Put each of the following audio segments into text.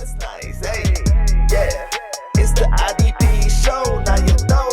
That's nice. Hey, yeah. It's the IDP show. Now you know.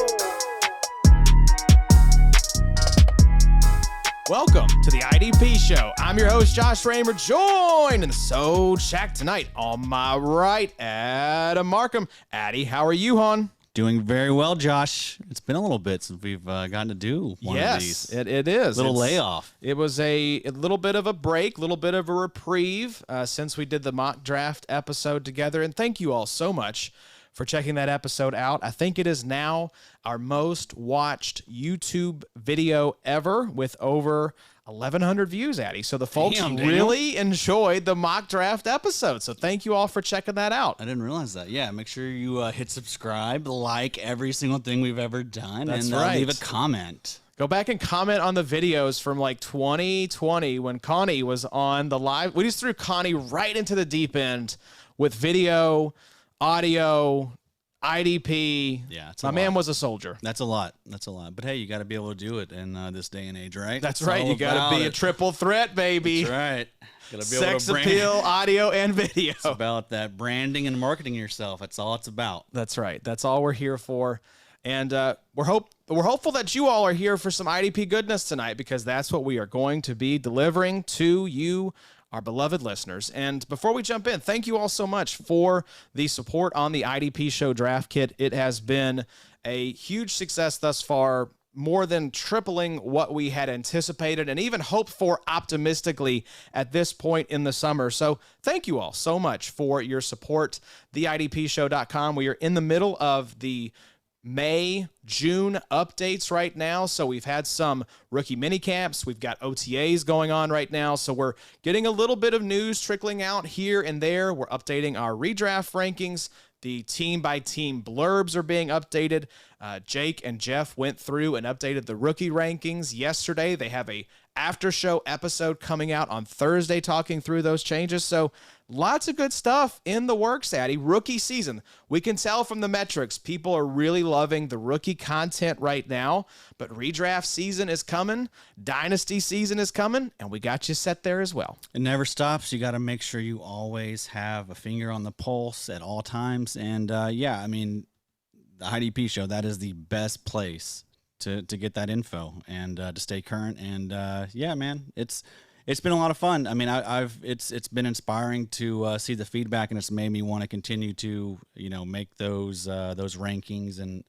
Welcome to the IDP show. I'm your host, Josh Raymer, joined in the Sode Shack tonight. On my right, Adam Markham. Addy, how are you, hon? Doing very well, Josh. It's been a little bit since we've gotten to do one of these. Yes, it is. Little layoff. It was a little bit of a break, a little bit of a reprieve since we did the mock draft episode together. And thank you all so much for checking that episode out. I think it is now our most watched YouTube video ever with over 1,100 views, Addy. So the folks really enjoyed the mock draft episode. So thank you all for checking that out. I didn't realize that. Yeah, make sure you hit subscribe, like every single thing we've ever done, That's and right. leave a comment. Go back and comment on the videos from like 2020 when Connie was on the live. We just threw Connie right into the deep end with video, audio, IDP. Yeah, my man was a soldier. That's a lot. But hey, you got to be able to do it in this day and age, right? That's right. You got to be a triple threat, baby. That's right. Gotta be Sex able to appeal, audio, and video. It's about that branding and marketing yourself. That's all it's about. That's right. That's all we're here for. And we're hopeful that you all are here for some IDP goodness tonight, because that's what we are going to be delivering to you, our beloved listeners. And before we jump in, thank you all so much for the support on the IDP Show Draft Kit. It has been a huge success thus far, more than tripling what we had anticipated and even hoped for optimistically at this point in the summer. So thank you all so much for your support. TheIDPshow.com. We are in the middle of the May, June updates right now. So we've had some rookie mini camps. We've got OTAs going on right now. So we're getting a little bit of news trickling out here and there. We're updating our redraft rankings. The team by team blurbs are being updated. Jake and Jeff went through and updated the rookie rankings yesterday. They have a after show episode coming out on Thursday talking through those changes. So lots of good stuff in the works, Addy. Rookie season. We can tell from the metrics, people are really loving the rookie content right now, but redraft season is coming. Dynasty season is coming, and we got you set there as well. It never stops. You got to make sure you always have a finger on the pulse at all times. And yeah, I mean, the IDP show, that is the best place to get that info and to stay current. And yeah, man, it's been a lot of fun. I mean, it's been inspiring to see the feedback, and it's made me want to continue to, make those rankings and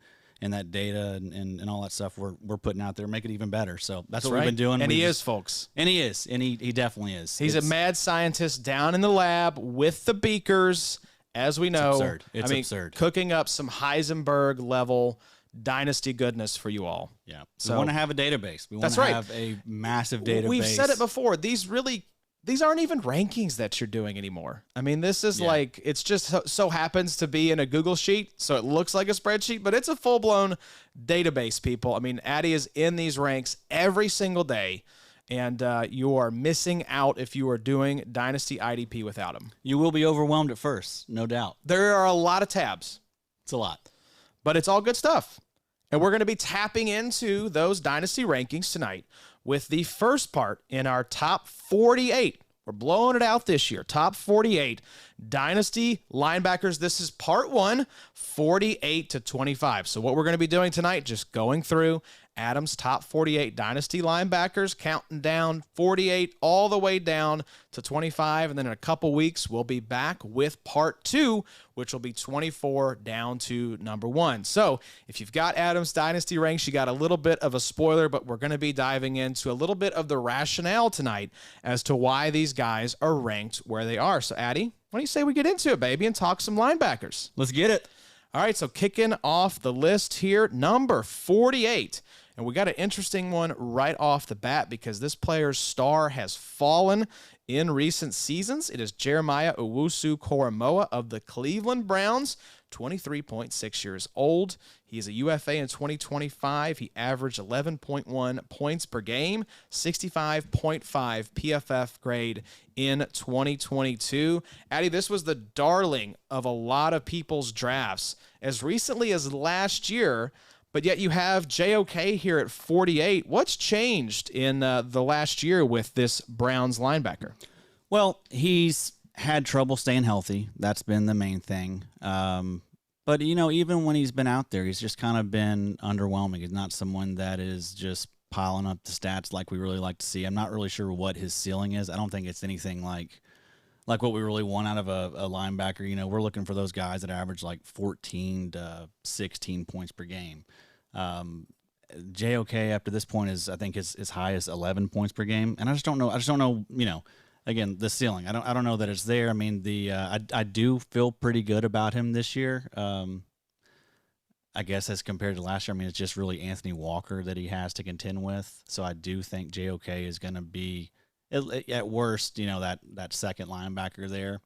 that data and all that stuff we're putting out there, make it even better. So that's what we've been doing. And he is, folks. And he is. And he definitely is. He's a mad scientist down in the lab with the beakers, as we know. It's absurd. It's absurd. Cooking up some Heisenberg level Dynasty goodness for you all. Yeah. So we want to have a database. We want to have a massive database. We've said it before. These aren't even rankings that you're doing anymore. I mean, this is like, it's just so happens to be in a Google sheet, so it looks like a spreadsheet, but it's a full-blown database, people. I mean, Addy is in these ranks every single day, and you are missing out if you are doing Dynasty IDP without him. You will be overwhelmed at first, no doubt. There are a lot of tabs. It's a lot. But it's all good stuff. And we're going to be tapping into those Dynasty rankings tonight with the first part in our top 48. We're blowing it out this year. Top 48 Dynasty linebackers. This is part 1, 48 to 25. So what we're going to be doing tonight, just going through Adam's top 48 Dynasty linebackers, counting down 48 all the way down to 25. And then in a couple weeks, we'll be back with part 2, which will be 24 down to number 1. So if you've got Adam's Dynasty ranks, you got a little bit of a spoiler, but we're going to be diving into a little bit of the rationale tonight as to why these guys are ranked where they are. So Addy, why don't you say we get into it, baby, and talk some linebackers? Let's get it. All right, so kicking off the list here, number 48. And we got an interesting one right off the bat because this player's star has fallen in recent seasons. It is Jeremiah Owusu-Koramoah of the Cleveland Browns, 23.6 years old. He is a UFA in 2025. He averaged 11.1 points per game, 65.5 PFF grade in 2022. Addy, this was the darling of a lot of people's drafts as recently as last year. But yet you have JOK here at 48. What's changed in the last year with this Browns linebacker? Well, he's had trouble staying healthy. That's been the main thing. But, even when he's been out there, he's just kind of been underwhelming. He's not someone that is just piling up the stats like we really like to see. I'm not really sure what his ceiling is. I don't think it's anything like what we really want out of a linebacker. We're looking for those guys that average like 14 to 16 points per game. JOK after this point is, I think, as high as 11 points per game. And I just don't know, again, the ceiling. I don't know that it's there. I mean, I do feel pretty good about him this year. I guess as compared to last year, I mean, it's just really Anthony Walker that he has to contend with. So I do think JOK is going to be, at worst, that second linebacker there.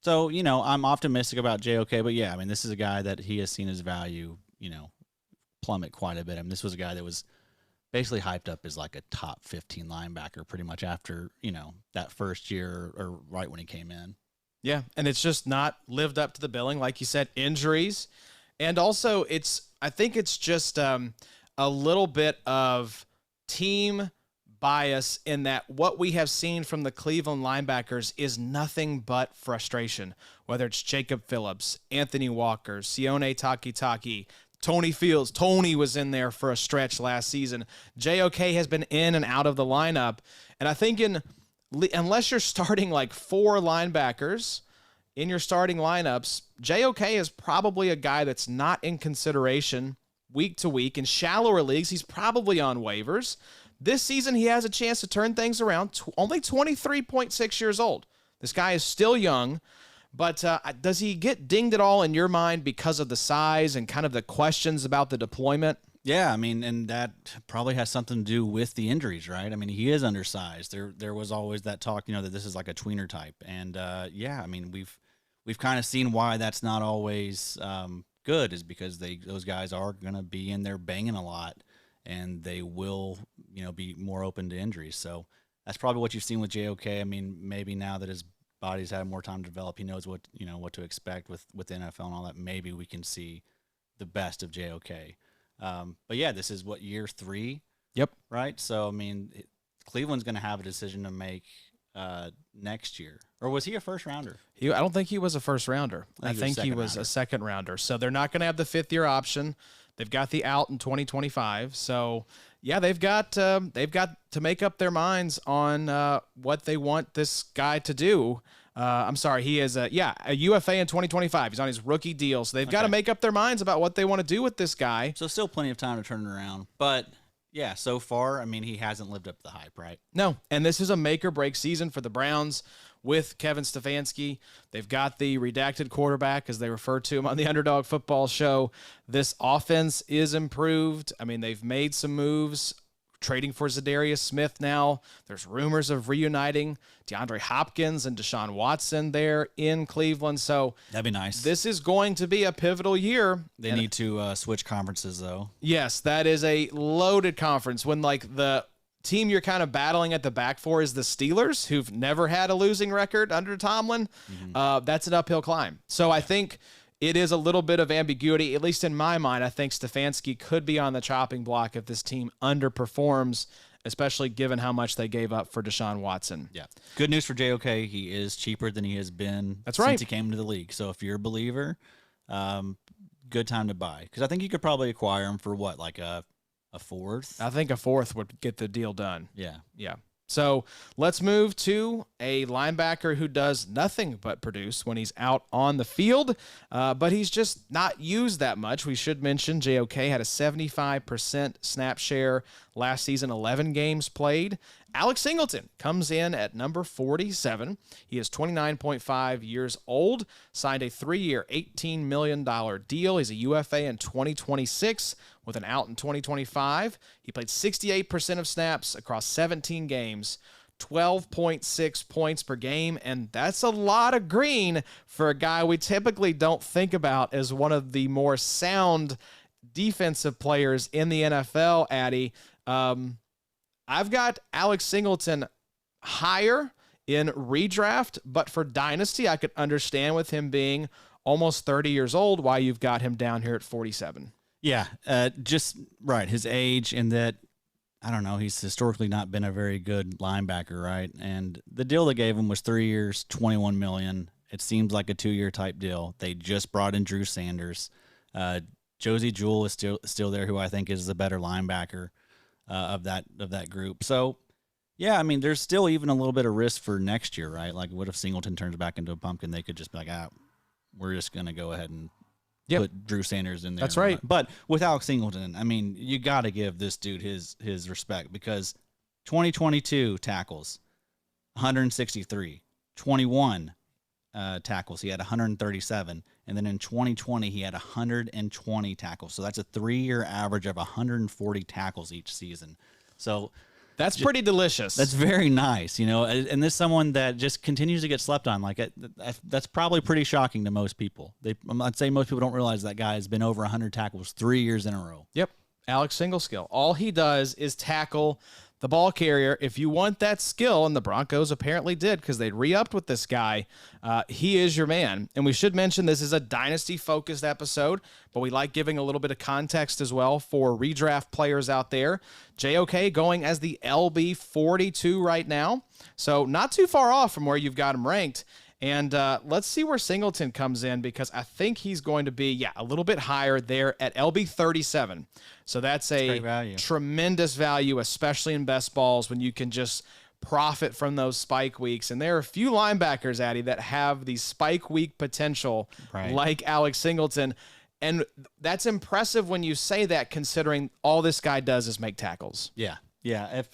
So, I'm optimistic about JOK, but yeah, I mean, this is a guy that he has seen his value, plummet quite a bit. I mean, this was a guy that was basically hyped up as like a top 15 linebacker pretty much after, that first year or right when he came in. Yeah, and it's just not lived up to the billing, like you said, injuries. And also, I think it's just a little bit of team bias in that what we have seen from the Cleveland linebackers is nothing but frustration, whether it's Jacob Phillips, Anthony Walker, Sione Takitaki, Tony Fields. Tony was in there for a stretch last season. JOK has been in and out of the lineup. And I think unless you're starting like 4 linebackers in your starting lineups, JOK is probably a guy that's not in consideration week to week. In shallower leagues, he's probably on waivers. This season, he has a chance to turn things around. Only 23.6 years old. This guy is still young. But does he get dinged at all in your mind because of the size and kind of the questions about the deployment? Yeah, I mean, and that probably has something to do with the injuries, right? I mean, he is undersized. There was always that talk, that this is like a tweener type. And yeah, I mean, we've kind of seen why that's not always good, is because those guys are going to be in there banging a lot, and they will, be more open to injuries. So that's probably what you've seen with JOK. I mean, maybe now that his body's had more time to develop, he knows what to expect with the NFL and all that. Maybe we can see the best of JOK. But yeah, this is year 3. Yep. Right. So I mean, Cleveland's going to have a decision to make next year. Or was he a first rounder? I don't think he was a first rounder. I think he was a second rounder. So they're not going to have the 5th year option. They've got the out in 2025. So yeah, they've got to make up their minds on what they want this guy to do. I'm sorry, he is a UFA in 2025. He's on his rookie deal, so they've got to make up their minds about what they want to do with this guy. So still plenty of time to turn it around, but yeah, so far, I mean, he hasn't lived up to the hype, right? No, and this is a make or break season for the Browns with Kevin Stefanski. They've got the redacted quarterback, as they refer to him on the Underdog Football Show. This offense is improved. I mean, they've made some moves, trading for Zadarius Smith now. There's rumors of reuniting DeAndre Hopkins and Deshaun Watson there in Cleveland. So that'd be nice. This is going to be a pivotal year. They need to switch conferences, though. Yes, that is a loaded conference. When like the team you're kind of battling at the back for is the Steelers, who've never had a losing record under Tomlin. That's an uphill climb. So I think it is a little bit of ambiguity, at least in my mind. I think Stefanski could be on the chopping block if this team underperforms, especially given how much they gave up for Deshaun Watson. Yeah. Good news for JOK. He is cheaper than he has been since he came into the league. So if you're a believer, good time to buy. Because I think you could probably acquire him for what, like a 4th? I think a 4th would get the deal done. Yeah. Yeah. So let's move to a linebacker who does nothing but produce when he's out on the field, but he's just not used that much. We should mention JOK had a 75% snap share last season, 11 games played. Alex Singleton comes in at number 47. He is 29.5 years old, signed a 3-year, $18 million deal. He's a UFA in 2026 with an out in 2025. He played 68% of snaps across 17 games, 12.6 points per game, and that's a lot of green for a guy we typically don't think about as one of the more sound defensive players in the NFL, Addy. I've got Alex Singleton higher in redraft, but for Dynasty, I could understand with him being almost 30 years old why you've got him down here at 47. Yeah, just right. His age, and that I don't know. He's historically not been a very good linebacker, right? And the deal they gave him was 3 years, $21 million. It seems like a 2-year type deal. They just brought in Drew Sanders. Josey Jewell is still there, who I think is the better linebacker of that group. So, yeah, I mean, there's still even a little bit of risk for next year, right? Like, what if Singleton turns back into a pumpkin? They could just be like, we're just going to go ahead and put Drew Sanders in there. That's right. But with Alex Singleton, I mean, you got to give this dude his respect, because 2022 tackles, 163, 21 tackles, he had 137, and then in 2020 he had 120 tackles. So that's a 3-year average of 140 tackles each season. So that's pretty delicious. That's very nice, you know. And this is someone that just continues to get slept on. Like, that's probably pretty shocking to most people. I'd say most people don't realize that guy has been over 100 tackles 3 years in a row. Yep, Alex Single-Skill. All he does is tackle the ball carrier. If you want that skill, and the Broncos apparently did because they re-upped with this guy, he is your man. And we should mention this is a dynasty-focused episode, but we like giving a little bit of context as well for redraft players out there. JOK going as the LB 42 right now, so not too far off from where you've got him ranked. And let's see where Singleton comes in, because I think he's going to be, a little bit higher there at LB 37. So that's a tremendous value, especially in best balls, when you can just profit from those spike weeks. And there are a few linebackers, Addy, that have the spike week potential, like Alex Singleton. And that's impressive when you say that, considering all this guy does is make tackles. Yeah. If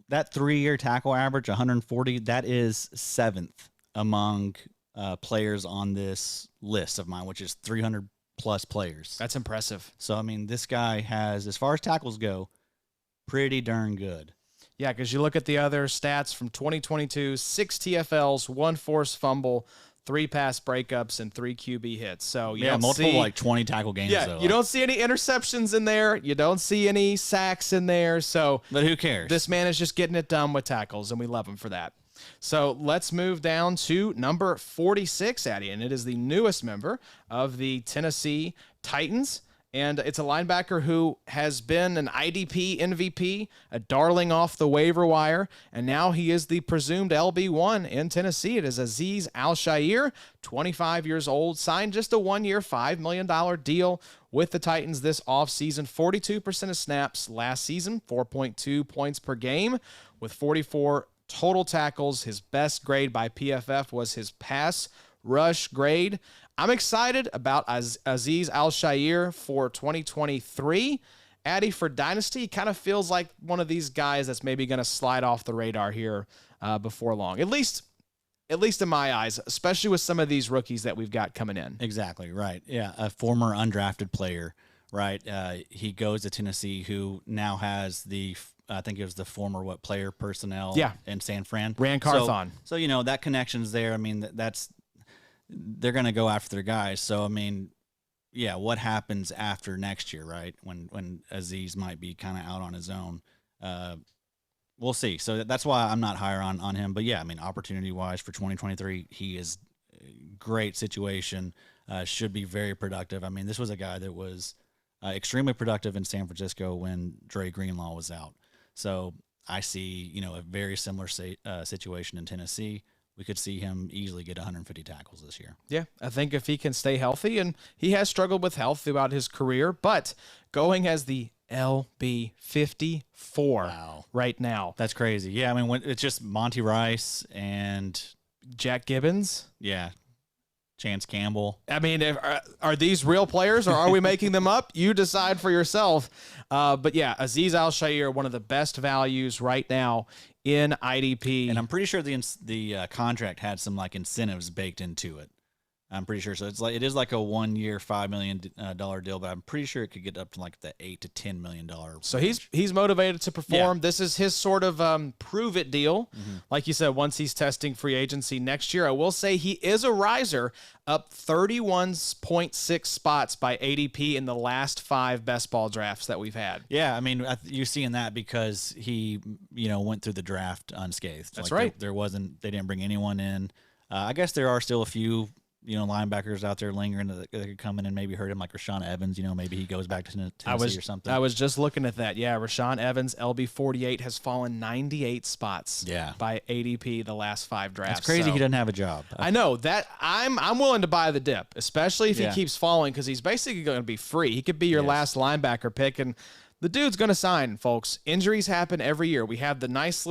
that 3-year tackle average, 140, that is 7th among players on this list of mine, which is 300 plus players. That's impressive. So, I mean, this guy has, as far as tackles go, pretty darn good. Yeah, because you look at the other stats from 2022, 6 TFLs, 1 forced fumble, 3 pass breakups, and 3 QB hits. So you don't multiple see, like 20 tackle games. Yeah, though. You don't see any interceptions in there. You don't see any sacks in there. So, but who cares? This man is just getting it done with tackles, and we love him for that. So let's move down to number 46, Addy, and it is the newest member of the Tennessee Titans. And it's a linebacker who has been an IDP MVP, a darling off the waiver wire, and now he is the presumed LB1 in Tennessee. It is Azeez Al-Shaair, 25 years old, signed just a 1-year, $5 million deal with the Titans this offseason. 42% of snaps last season, 4.2 points per game, with 44 total tackles. His best grade by PFF was his pass rush grade. I'm excited about Azeez Al-Shaair for 2023. Addy, for Dynasty, kind of feels like one of these guys that's maybe going to slide off the radar here before long. At least in my eyes, especially with some of these rookies that we've got coming in. Exactly, right. Yeah, a former undrafted player, right? He goes to Tennessee, who now has I think it was the former player personnel in San Fran. Rand Carthon. So you know, that connection's there. I mean, they're going to go after their guys. So, I mean, yeah, what happens after next year, right? When Azeez might be kind of out on his own. We'll see. So that's why I'm not higher on him. But, yeah, I mean, opportunity-wise for 2023, he is great situation, should be very productive. I mean, this was a guy that was extremely productive in San Francisco when Dre Greenlaw was out. So I see, a very similar situation in Tennessee. We could see him easily get 150 tackles this year. Yeah, I think if he can stay healthy, and he has struggled with health throughout his career, but going as the LB 54 right now. That's crazy. Yeah, I mean, it's just Monty Rice and Jack Gibbons. Yeah. Chance Campbell. I mean, are these real players, or are we making them up? You decide for yourself. But yeah, Azeez Al-Shaair, one of the best values right now in IDP. And I'm pretty sure the contract had some like incentives baked into it. I'm pretty sure. So it is like a 1-year, $5 million deal, but I'm pretty sure it could get up to like the $8 to $10 million. So he's motivated to perform. Yeah. This is his sort of prove it deal. Mm-hmm. Like you said, once he's testing free agency next year, I will say he is a riser, up 31.6 spots by ADP in the last 5 best ball drafts that we've had. Yeah, I mean, you're seeing that because he, went through the draft unscathed. That's right. They didn't bring anyone in. I guess there are still a few linebackers out there lingering that could come in and maybe hurt him, like Rashaan Evans. Maybe he goes back to Tennessee or something. I was just looking at that. Yeah, Rashaan Evans, LB 48, has fallen 98 spots. By ADP the last 5 drafts. It's crazy he doesn't have a job. I know that. I'm willing to buy the dip, especially if he keeps falling, because he's basically going to be free. He could be your last linebacker pick, and the dude's going to sign, folks. Injuries happen every year. We have the nice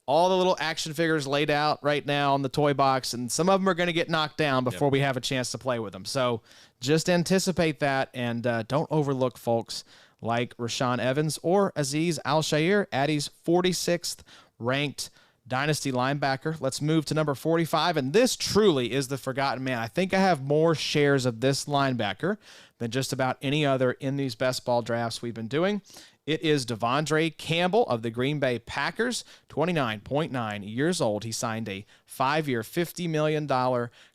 all the little action figures laid out right now in the toy box, and some of them are going to get knocked down before we have a chance to play with them. So just anticipate that, and don't overlook folks like Rashaan Evans or Azeez Al-Shaair, Addie's 46th ranked Dynasty linebacker. Let's move to number 45, and this truly is the forgotten man. I think I have more shares of this linebacker than just about any other in these best ball drafts we've been doing. It is De'Vondre Campbell of the Green Bay Packers, 29.9 years old. He signed a 5-year, $50 million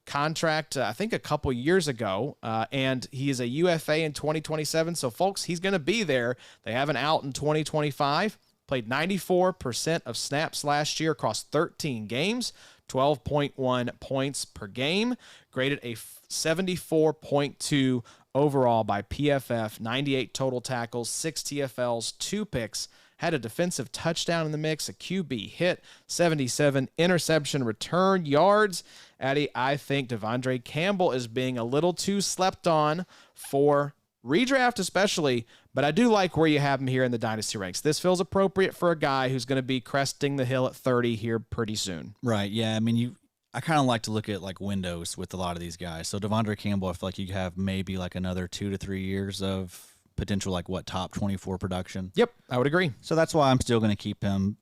contract, I think a couple years ago, and he is a UFA in 2027. So, folks, he's going to be there. They have an out in 2025. Played 94% of snaps last year across 13 games, 12.1 points per game, graded a 74.2 overall by PFF, 98 total tackles, 6 TFLs, 2 picks, had a defensive touchdown in the mix, a QB hit, 77 interception return yards. Addie, I think De'Vondre Campbell is being a little too slept on for redraft especially, but I do like where you have him here in the Dynasty ranks. This feels appropriate for a guy who's going to be cresting the hill at 30 here pretty soon. Right, yeah. I mean, I kind of like to look at like windows with a lot of these guys. So De'Vondre Campbell, I feel like you have maybe like another 2 to 3 years of potential, like top 24 production. Yep, I would agree. So that's why I'm still going to keep him.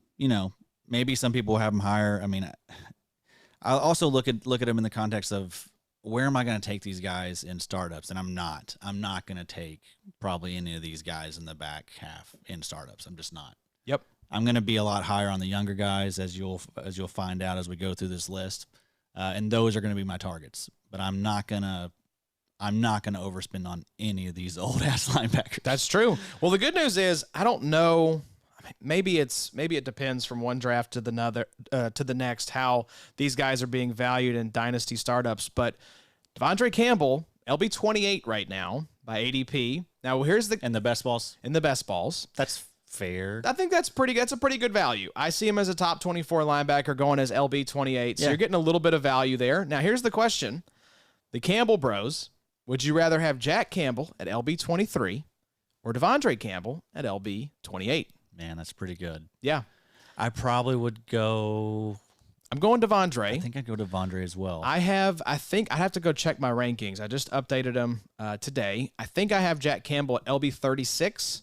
Maybe some people have him higher. I mean, I'll also look at him in the context of where am I going to take these guys in startups? And I'm not going to take probably any of these guys in the back half in startups. I'm just not. Yep. I'm going to be a lot higher on the younger guys, as you'll find out as we go through this list. And those are going to be my targets, but I'm not gonna overspend on any of these old ass linebackers. That's true. Well, the good news is I don't know. Maybe it depends from one draft to the next how these guys are being valued in dynasty startups. But De'Vondre Campbell, LB 28 right now by ADP. Now here's in the best balls. In the best balls, that's fair. I think that's a pretty good value. I see him as a top 24 linebacker going as LB 28. So you're getting a little bit of value there. Now here's the question. The Campbell bros, would you rather have Jack Campbell at LB 23 or De'Vondre Campbell at LB 28? Man, that's pretty good. Yeah. I probably would go. I'm going De'Vondre. I think I'd go De'Vondre as well. I think I have to go check my rankings. I just updated them today. I think I have Jack Campbell at LB 36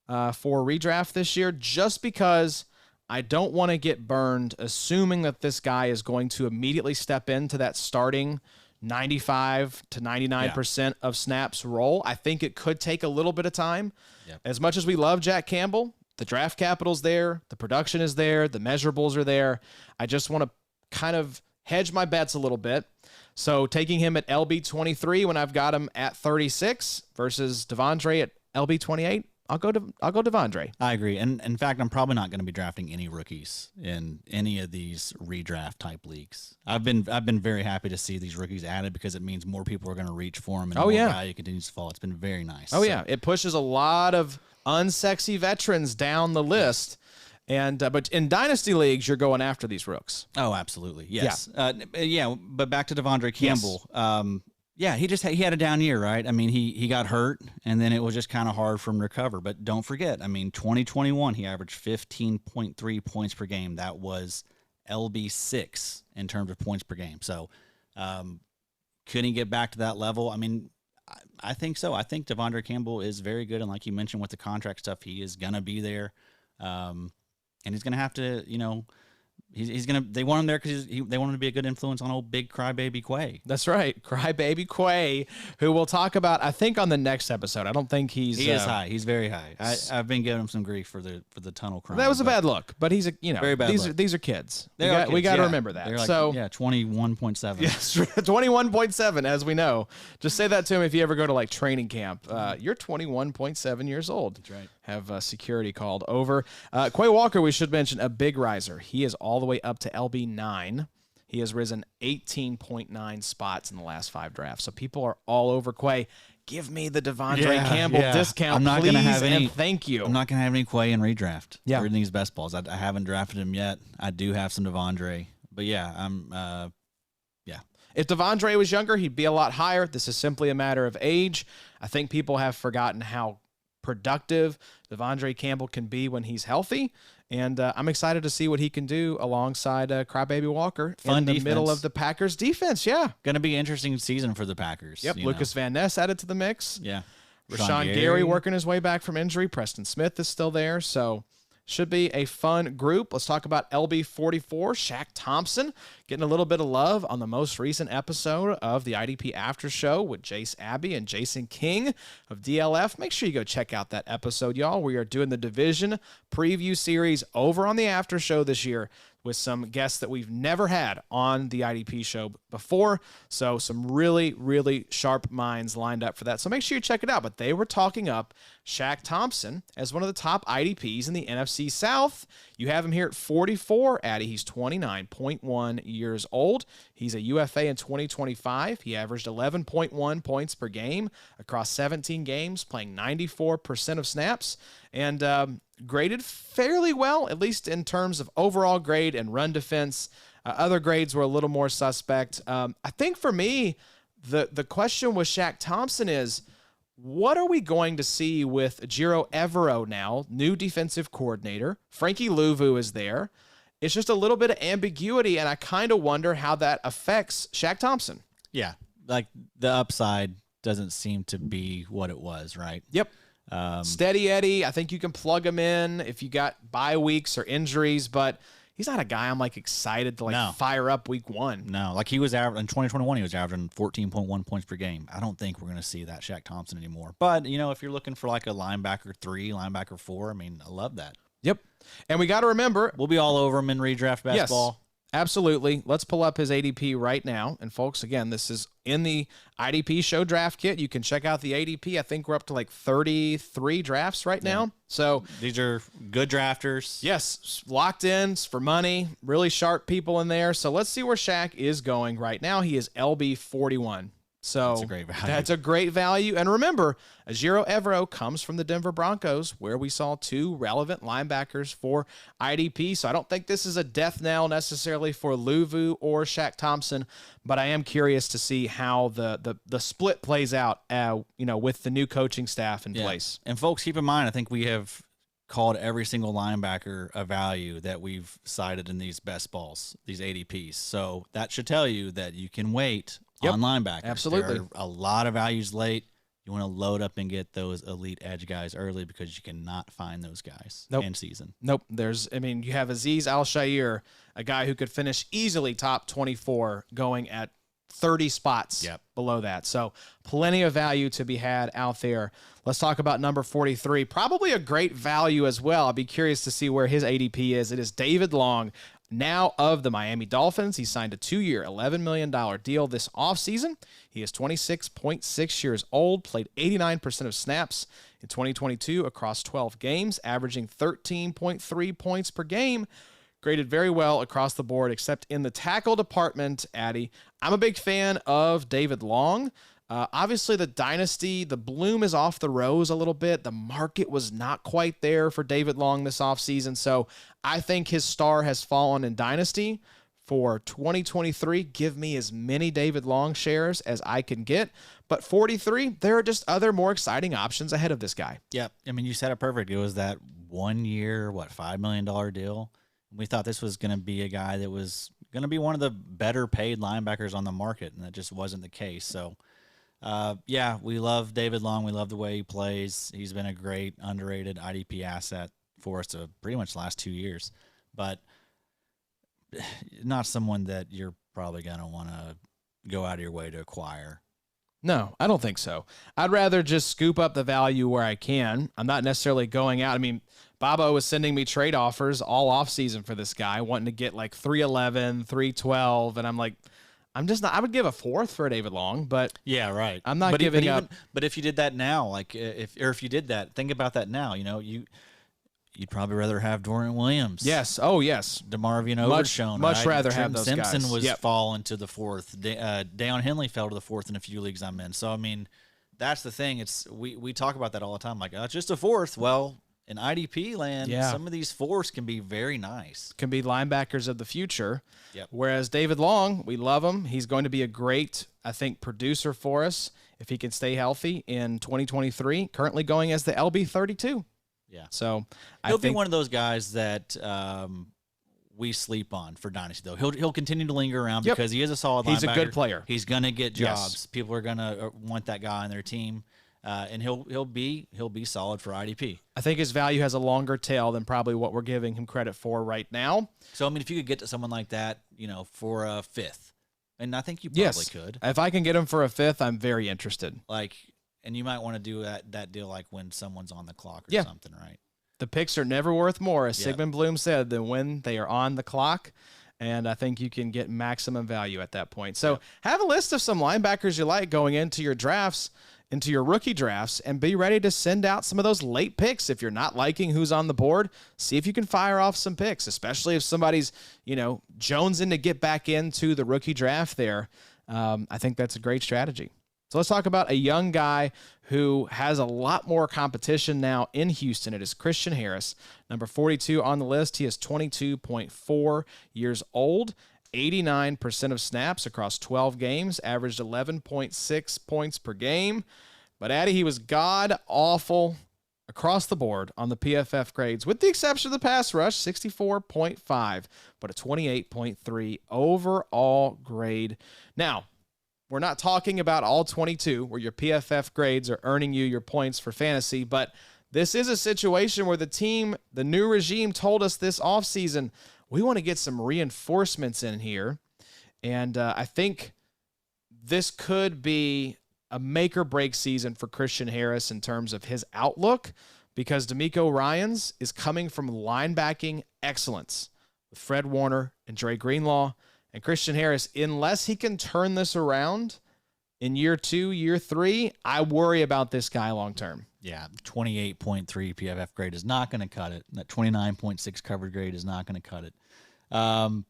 for redraft this year, just because I don't want to get burned assuming that this guy is going to immediately step into that starting 95 to 99% of snaps role. I think it could take a little bit of time. Yep. As much as we love Jack Campbell, the draft capital's there, the production is there, the measurables are there. I just want to kind of hedge my bets a little bit. So taking him at LB 23 when I've got him at 36 versus De'Vondre at LB 28, I'll go De'Vondre. I agree. And in fact, I'm probably not going to be drafting any rookies in any of these redraft type leagues. I've been very happy to see these rookies added because it means more people are going to reach for them and more value continues to fall. It's been very nice. Yeah. It pushes a lot of unsexy veterans down the list. And but in dynasty leagues, you're going after these rooks. Oh, absolutely. Yes. Yeah. But back to De'Vondre Campbell. Yes. Yeah, he had a down year, right? I mean, he got hurt, and then it was just kind of hard for him to recover. But don't forget, I mean, 2021, he averaged 15.3 points per game. That was LB6 in terms of points per game. So could he get back to that level? I mean, I think so. I think De'Vondre Campbell is very good, and like you mentioned with the contract stuff, he is going to be there. And he's going to have to, he's gonna. They want him there because they want him to be a good influence on old big crybaby Quay. That's right, crybaby Quay, who we'll talk about. I think on the next episode. I don't think he is high. He's very high. I've been giving him some grief for the tunnel crime. That was a bad look, but he's very bad. These are kids. We got to remember that. Like, so 21.7. Yes, 21.7. As we know, just say that to him if you ever go to like training camp. You're 21.7 years old. That's right. Have security called over. Quay Walker, we should mention, a big riser. He is all the way up to LB9. He has risen 18.9 spots in the last 5 drafts. So people are all over Quay. Give me the Devondre Campbell discount, I'm not please, gonna have any, and thank you. I'm not going to have any Quay in redraft. Yeah. Or in these best balls. I haven't drafted him yet. I do have some Devondre. But yeah, If Devondre was younger, he'd be a lot higher. This is simply a matter of age. I think people have forgotten how productive Devondre Campbell can be when he's healthy. And I'm excited to see what he can do alongside Crybaby Walker in the middle of the Packers defense. Yeah. Going to be an interesting season for the Packers. Yep. Lucas Van Ness added to the mix. Yeah. Rashawn Gary working his way back from injury. Preston Smith is still there. So should be a fun group. Let's talk about LB44, Shaq Thompson, getting a little bit of love on the most recent episode of the IDP After Show with Jace Abbey and Jason King of DLF. Make sure you go check out that episode, y'all. We are doing the division preview series over on the After Show this year with some guests that we've never had on the IDP show before. So some really, really sharp minds lined up for that. So make sure you check it out. But they were talking up Shaq Thompson as one of the top IDPs in the NFC South. You have him here at 44, Addy. He's 29.1 years old. He's a UFA in 2025. He averaged 11.1 points per game across 17 games, playing 94% of snaps, and graded fairly well, at least in terms of overall grade and run defense. Other grades were a little more suspect. I think for me, the question with Shaq Thompson is, what are we going to see with Ejiro Evero now, new defensive coordinator? Frankie Louvu is there. It's just a little bit of ambiguity, and I kind of wonder how that affects Shaq Thompson. Yeah, like the upside doesn't seem to be what it was, right? Yep. Steady Eddie, I think you can plug him in if you got bye weeks or injuries, but he's not a guy I'm like excited to fire up week 1. No, like he was averaging in 2021, he was averaging 14.1 points per game. I don't think we're going to see that Shaq Thompson anymore. But, if you're looking for like a linebacker 3, linebacker 4, I mean, I love that. Yep. And we got to remember, we'll be all over him in redraft basketball. Yes. Absolutely. Let's pull up his ADP right now. And folks, again, this is in the IDP show draft kit. You can check out the ADP. I think we're up to like 33 drafts right now. So these are good drafters. Yes, locked in for money, really sharp people in there. So let's see where Shaq is going right now. He is LB 41. So that's a great value. That's a great value. And remember, Ejiro Evero comes from the Denver Broncos, where we saw 2 relevant linebackers for IDP. So I don't think this is a death knell necessarily for Louvu or Shaq Thompson, but I am curious to see how the split plays out, with the new coaching staff in place. And folks, keep in mind, I think we have called every single linebacker a value that we've cited in these best balls, these ADPs. So that should tell you that you can wait on linebackers. Absolutely. There are a lot of values late. You want to load up and get those elite edge guys early because you cannot find those guys in season. Nope. You have Azeez Al-Shaair, a guy who could finish easily top 24 going at 30 spots below that. So plenty of value to be had out there. Let's talk about number 43. Probably a great value as well. I'll be curious to see where his ADP is. It is David Long, now of the Miami Dolphins. He signed a 2-year, $11 million deal this offseason. He is 26.6 years old, played 89% of snaps in 2022 across 12 games, averaging 13.3 points per game. Graded very well across the board, except in the tackle department, Addy. I'm a big fan of David Long. Obviously, the Dynasty, the bloom is off the rose a little bit. The market was not quite there for David Long this offseason, so I think his star has fallen in Dynasty. For 2023, give me as many David Long shares as I can get. But 43, there are just other more exciting options ahead of this guy. Yeah, I mean, you said it perfect. It was that 1 year, $5 million deal. We thought this was going to be a guy that was going to be one of the better paid linebackers on the market, and that just wasn't the case. So, we love David Long. We love the way he plays. He's been a great, underrated IDP asset for us pretty much the last 2 years. But not someone that you're probably going to want to go out of your way to acquire. No, I don't think so. I'd rather just scoop up the value where I can. I'm not necessarily going out. I mean, Bobo was sending me trade offers all offseason for this guy, wanting to get like 311, 312, and I'm like, I'm just not. I would give a 4th for David Long, but yeah, right. I'm not giving up. But if you did that now, if you did that, think about that now. You'd probably rather have Dorian Williams. Yes. Oh, yes. DeMarvion Overshown. Much right? rather have Trenton those Simpson guys. was Yep. falling to the fourth. Daiyan Henley fell to the fourth in a few leagues I'm in. So, I mean, that's the thing. It's we talk about that all the time. Like, it's just a fourth. Well, in IDP land, some of these fourths can be very nice. Can be linebackers of the future. Yep. Whereas David Long, we love him. He's going to be a great, I think, producer for us if he can stay healthy in 2023. Currently going as the LB32. Yeah. So he'll be one of those guys that we sleep on for Dynasty, though. He'll continue to linger around because he is a solid linebacker. He's a good player. He's going to get jobs. People are going to want that guy on their team, and he'll be solid for IDP. I think his value has a longer tail than probably what we're giving him credit for right now. So, I mean, if you could get to someone like that, for a fifth, and I think you probably could. If I can get him for a fifth, I'm very interested. And you might want to do that deal like when someone's on the clock or something, right? The picks are never worth more, as Sigmund Bloom said, than when they are on the clock. And I think you can get maximum value at that point. So have a list of some linebackers you like going into your drafts, into your rookie drafts, and be ready to send out some of those late picks. If you're not liking who's on the board, see if you can fire off some picks, especially if somebody's, jonesing to get back into the rookie draft there. I think that's a great strategy. So let's talk about a young guy who has a lot more competition now in Houston. It is Christian Harris, number 42 on the list. He is 22.4 years old, 89% of snaps across 12 games, averaged 11.6 points per game. But Addy, he was god-awful across the board on the PFF grades, with the exception of the pass rush, 64.5, but a 28.3 overall grade. Now, we're not talking about all 22 where your PFF grades are earning you your points for fantasy, but this is a situation where the new regime told us this offseason, we want to get some reinforcements in here. And I think this could be a make or break season for Christian Harris in terms of his outlook, because DeMeco Ryans is coming from linebacking excellence with Fred Warner and Dre Greenlaw. And Christian Harris, unless he can turn this around in year 2, year 3, I worry about this guy long term. Yeah, 28.3 PFF grade is not going to cut it. That 29.6 coverage grade is not going to cut it. And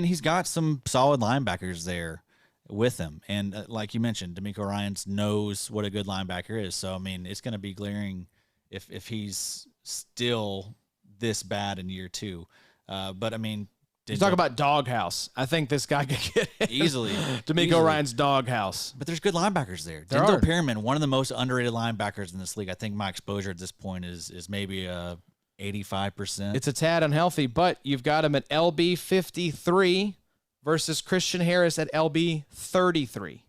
he's got some solid linebackers there with him. And like you mentioned, DeMeco Ryans knows what a good linebacker is. So, I mean, it's going to be glaring if he's still this bad in year 2. But, I mean, you talk about doghouse. I think this guy could get easily DeMeco Ryans' doghouse. But there's good linebackers there. There Denzel are. Perryman, one of the most underrated linebackers in this league. I think my exposure at this point is maybe 85%. It's a tad unhealthy, but you've got him at LB 53 versus Christian Harris at LB 33.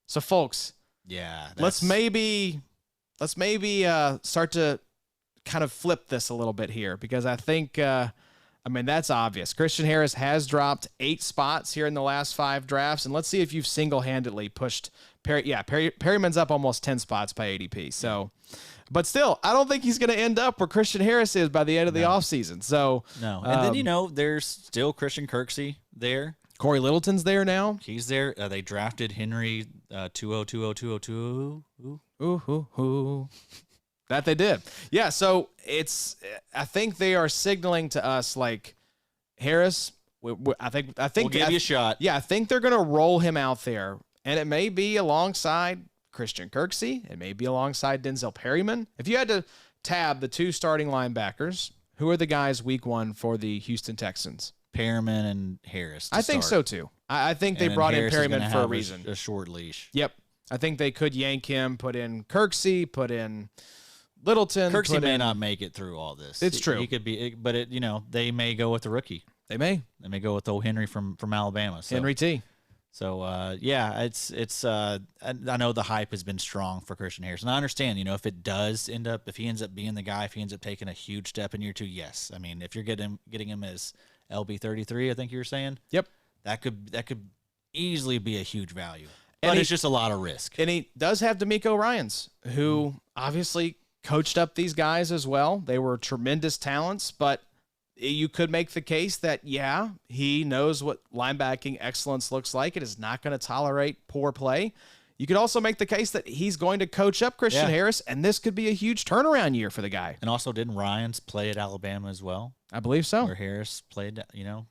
So, folks, let's maybe start to kind of flip this a little bit here, because I think. That's obvious. Christian Harris has dropped 8 spots here in the last 5 drafts, and let's see if you've single-handedly pushed Perryman's up almost 10 spots by ADP. So, but still, I don't think he's going to end up where Christian Harris is by the end of the offseason. So, no. And then, there's still Christian Kirksey there. Corey Littleton's there now. He's there. They drafted Henry 2020. That they did. Yeah, so I think they are signaling to us, like, Harris, I think we'll give you a shot. Yeah, I think they're going to roll him out there, and it may be alongside Christian Kirksey. It may be alongside Denzel Perryman. If you had to tab the 2 starting linebackers, who are the guys week 1 for the Houston Texans? Perryman and Harris. I think so, too. I think they brought in Perryman for a reason. A short leash. Yep. I think they could yank him, put in Kirksey, put in Littleton. Kirksey may not make it through all this. It's true. He could be, but they may go with the rookie. They may go with old Henry from Alabama. So. Henry T. So it's I know the hype has been strong for Christian Harris, and I understand. If he ends up being the guy, if he ends up taking a huge step in year 2, yes. I mean, if you're getting him as LB 33, I think you were saying. Yep. That could easily be a huge value, but it's just a lot of risk. And he does have DeMeco Ryans, who obviously coached up these guys as well. They were tremendous talents, but you could make the case that, he knows what linebacking excellence looks like. It is not going to tolerate poor play. you could also make the case that he's going to coach up Christian Harris, and this could be a huge turnaround year for the guy. And also, didn't Ryans play at Alabama as well? I believe so. Where Harris played,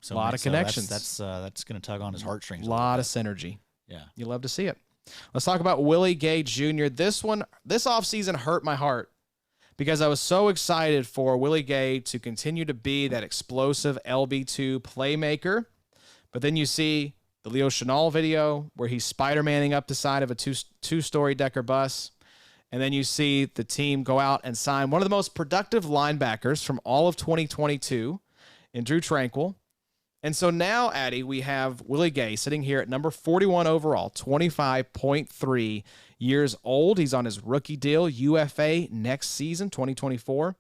so a lot of connections. That's going to tug on his heartstrings. A lot of synergy. Yeah. You love to see it. Let's talk about Willie Gay Jr. This offseason hurt my heart because I was so excited for Willie Gay to continue to be that explosive LB2 playmaker. But then you see the Leo Chenal video where he's Spider-Manning up the side of a two-story Decker bus. And then you see the team go out and sign one of the most productive linebackers from all of 2022 in Drue Tranquill. And so now, Addy, we have Willie Gay sitting here at number 41 overall, 25.3 years old. He's on his rookie deal, UFA next season, 2024.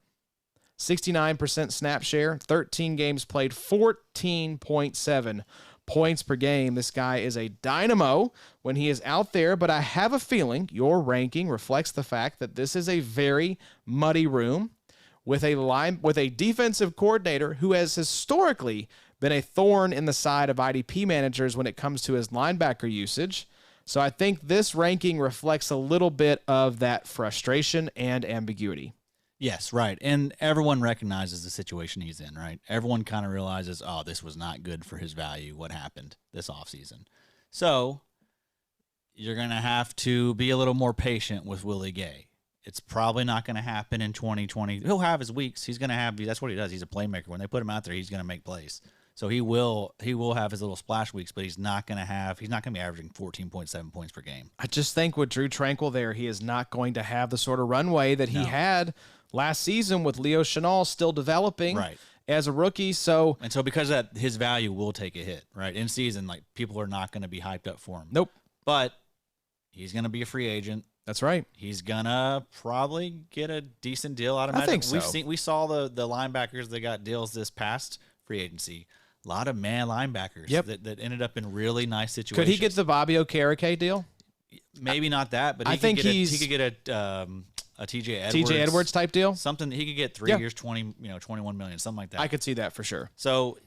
69% snap share, 13 games played, 14.7 points per game. This guy is a dynamo when he is out there, but I have a feeling your ranking reflects the fact that this is a very muddy room with a defensive coordinator who has historically been a thorn in the side of IDP managers when it comes to his linebacker usage. So I think this ranking reflects a little bit of that frustration and ambiguity. Yes, right. And everyone recognizes the situation he's in, right? Everyone kind of realizes, oh, this was not good for his value, what happened this offseason. So you're going to have to be a little more patient with Willie Gay. It's probably not going to happen in 2020. He'll have his weeks. He's going to have, that's what he does. He's a playmaker. When they put him out there, he's going to make plays. So he will have his little splash weeks, but he's not going to be averaging 14.7 points per game. I just think with Drue Tranquill there, he is not going to have the sort of runway that he had last season with Leo Chenal still developing as a rookie. So because of that, his value will take a hit, right? In season, like, people are not going to be hyped up for him. Nope. But he's going to be a free agent. That's right. He's gonna probably get a decent deal out of I think so. We saw the linebackers that got deals this past free agency. A lot of man linebackers that ended up in really nice situations. Could he get the Bobby Okereke deal? Maybe not that, but I think he could get a TJ Edwards. TJ Edwards type deal? Something he could get 3 years, 21 million, something like that. I could see that for sure. So,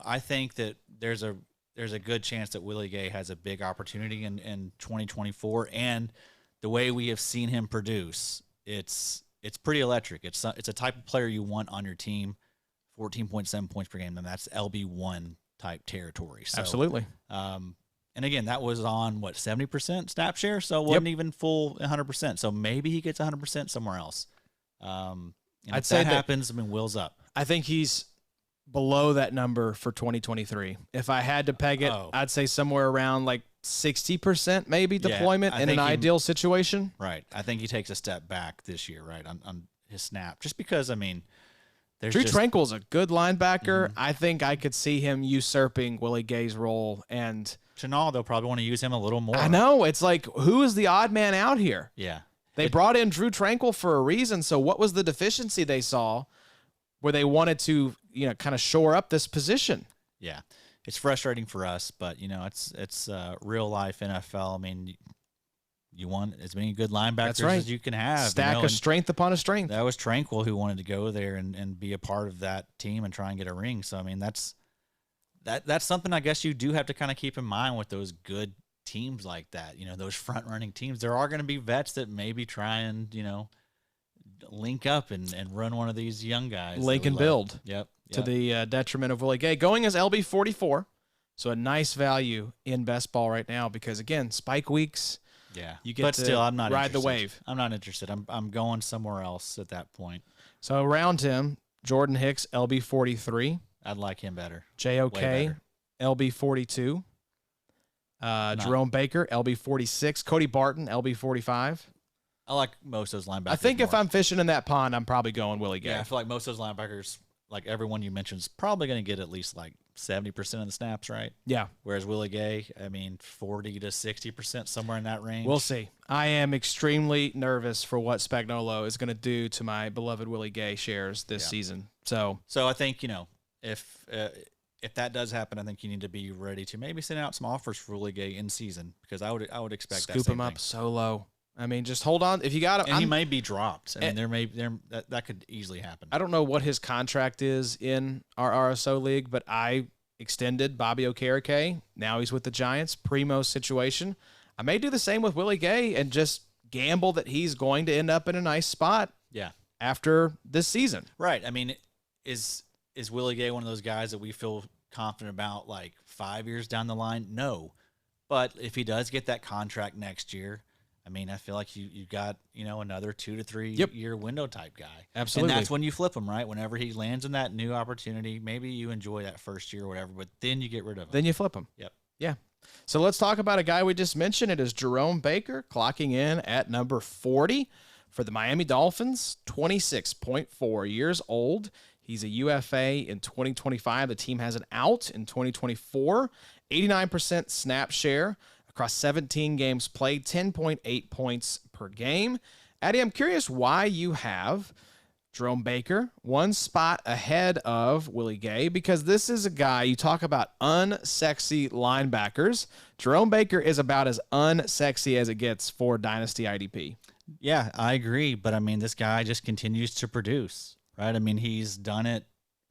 I think that there's a good chance that Willie Gay has a big opportunity in 2024, and the way we have seen him produce, it's pretty electric. It's a type of player you want on your team. 14.7 points per game, and that's LB1 type territory. So, absolutely. And again, that was on 70% snap share, so it wasn't even full 100%. So maybe he gets 100% somewhere else. I'd say that happens. Will's up. I think he's below that number for 2023. If I had to peg it, I'd say somewhere around 60% maybe deployment in an ideal situation. Right. I think he takes a step back this year, right, on his snap, just because Drue Tranquill's a good linebacker. Mm-hmm. I think I could see him usurping Willie Gay's role. And Chenal, they'll probably want to use him a little more. I know. It's like, who is the odd man out here? Yeah. They brought in Drue Tranquill for a reason. So what was the deficiency they saw where they wanted to, kind of shore up this position? Yeah. It's frustrating for us, but, it's real life NFL. You want as many good linebackers as you can have. Stack of strength upon a strength. That was Tranquill who wanted to go there and be a part of that team and try and get a ring. So, that's something I guess you do have to kind of keep in mind with those good teams like that. Those front-running teams. There are going to be vets that maybe try and, link up and run one of these young guys. Link and build. Yep. To the detriment of Willie Gay. Going as LB44, so a nice value in best ball right now because, again, spike weeks – yeah, you get I'm not ride interested. the wave. I'm not interested. I'm going somewhere else at that point. So around him, Jordan Hicks, LB43. I'd like him better. JOK, LB42. Jerome Baker, LB46. Cody Barton, LB45. I like most of those linebackers. I think if I'm fishing in that pond, I'm probably going Willie Gay. Yeah, I feel like most of those linebackers, like everyone you mentioned, is probably going to get at least 70% of the snaps, right? Yeah. Whereas Willie Gay, 40 to 60%, somewhere in that range. We'll see. I am extremely nervous for what Spagnuolo is going to do to my beloved Willie Gay shares this season. So I think, if that does happen, I think you need to be ready to maybe send out some offers for Willie Gay in season because I would expect that. Scoop him up so low. Just hold on. If you got him, and he may be dropped. That could easily happen. I don't know what his contract is in our RSO league, but I extended Bobby Okereke. Now he's with the Giants. Primo situation. I may do the same with Willie Gay and just gamble that he's going to end up in a nice spot after this season. Right. I mean, is Willie Gay one of those guys that we feel confident about like 5 years down the line? No. But if he does get that contract next year, I mean, I feel like you've got, another 2 to 3 year window type guy. Absolutely. And that's when you flip him, right? Whenever he lands in that new opportunity, maybe you enjoy that first year or whatever, but then you get rid of him. Then you flip him. Yep. Yeah. So let's talk about a guy we just mentioned. It is Jerome Baker, clocking in at number 40 for the Miami Dolphins, 26.4 years old. He's a UFA in 2025. The team has an out in 2024. 89% snap share across 17 games played, 10.8 points per game. Addy, I'm curious why you have Jerome Baker one spot ahead of Willie Gay, because this is a guy, you talk about unsexy linebackers. Jerome Baker is about as unsexy as it gets for Dynasty IDP. Yeah, I agree. But I mean, this guy just continues to produce, right? I mean, he's done it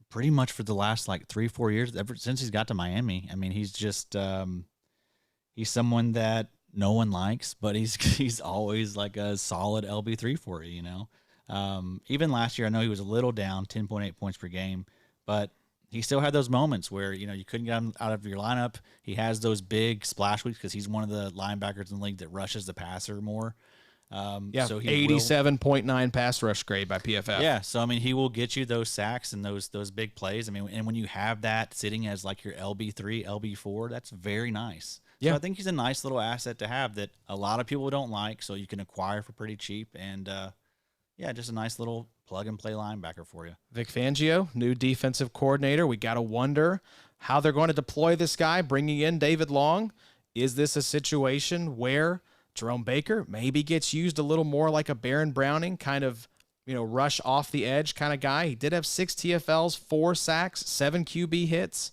pretty much for the last like 3-4 years, ever since he's got to Miami. I mean, he's just, he's someone that no one likes, but he's always like a solid LB3 for you, Even last year, I know he was a little down, 10.8 points per game, but he still had those moments where, you couldn't get him out of your lineup. He has those big splash weeks because he's one of the linebackers in the league that rushes the passer more. So 87.9 pass rush grade by PFF. Yeah, so I mean, he will get you those sacks and those big plays. I mean, and when you have that sitting as like your LB3, LB4, that's very nice. Yeah. So I think he's a nice little asset to have that a lot of people don't like, so you can acquire for pretty cheap. And just a nice little plug and play linebacker for you. Vic Fangio, new defensive coordinator. We got to wonder how they're going to deploy this guy, bringing in David Long. Is this a situation where Jerome Baker maybe gets used a little more like a Baron Browning, kind of, rush off the edge kind of guy? He did have 6 TFLs, 4 sacks, 7 QB hits.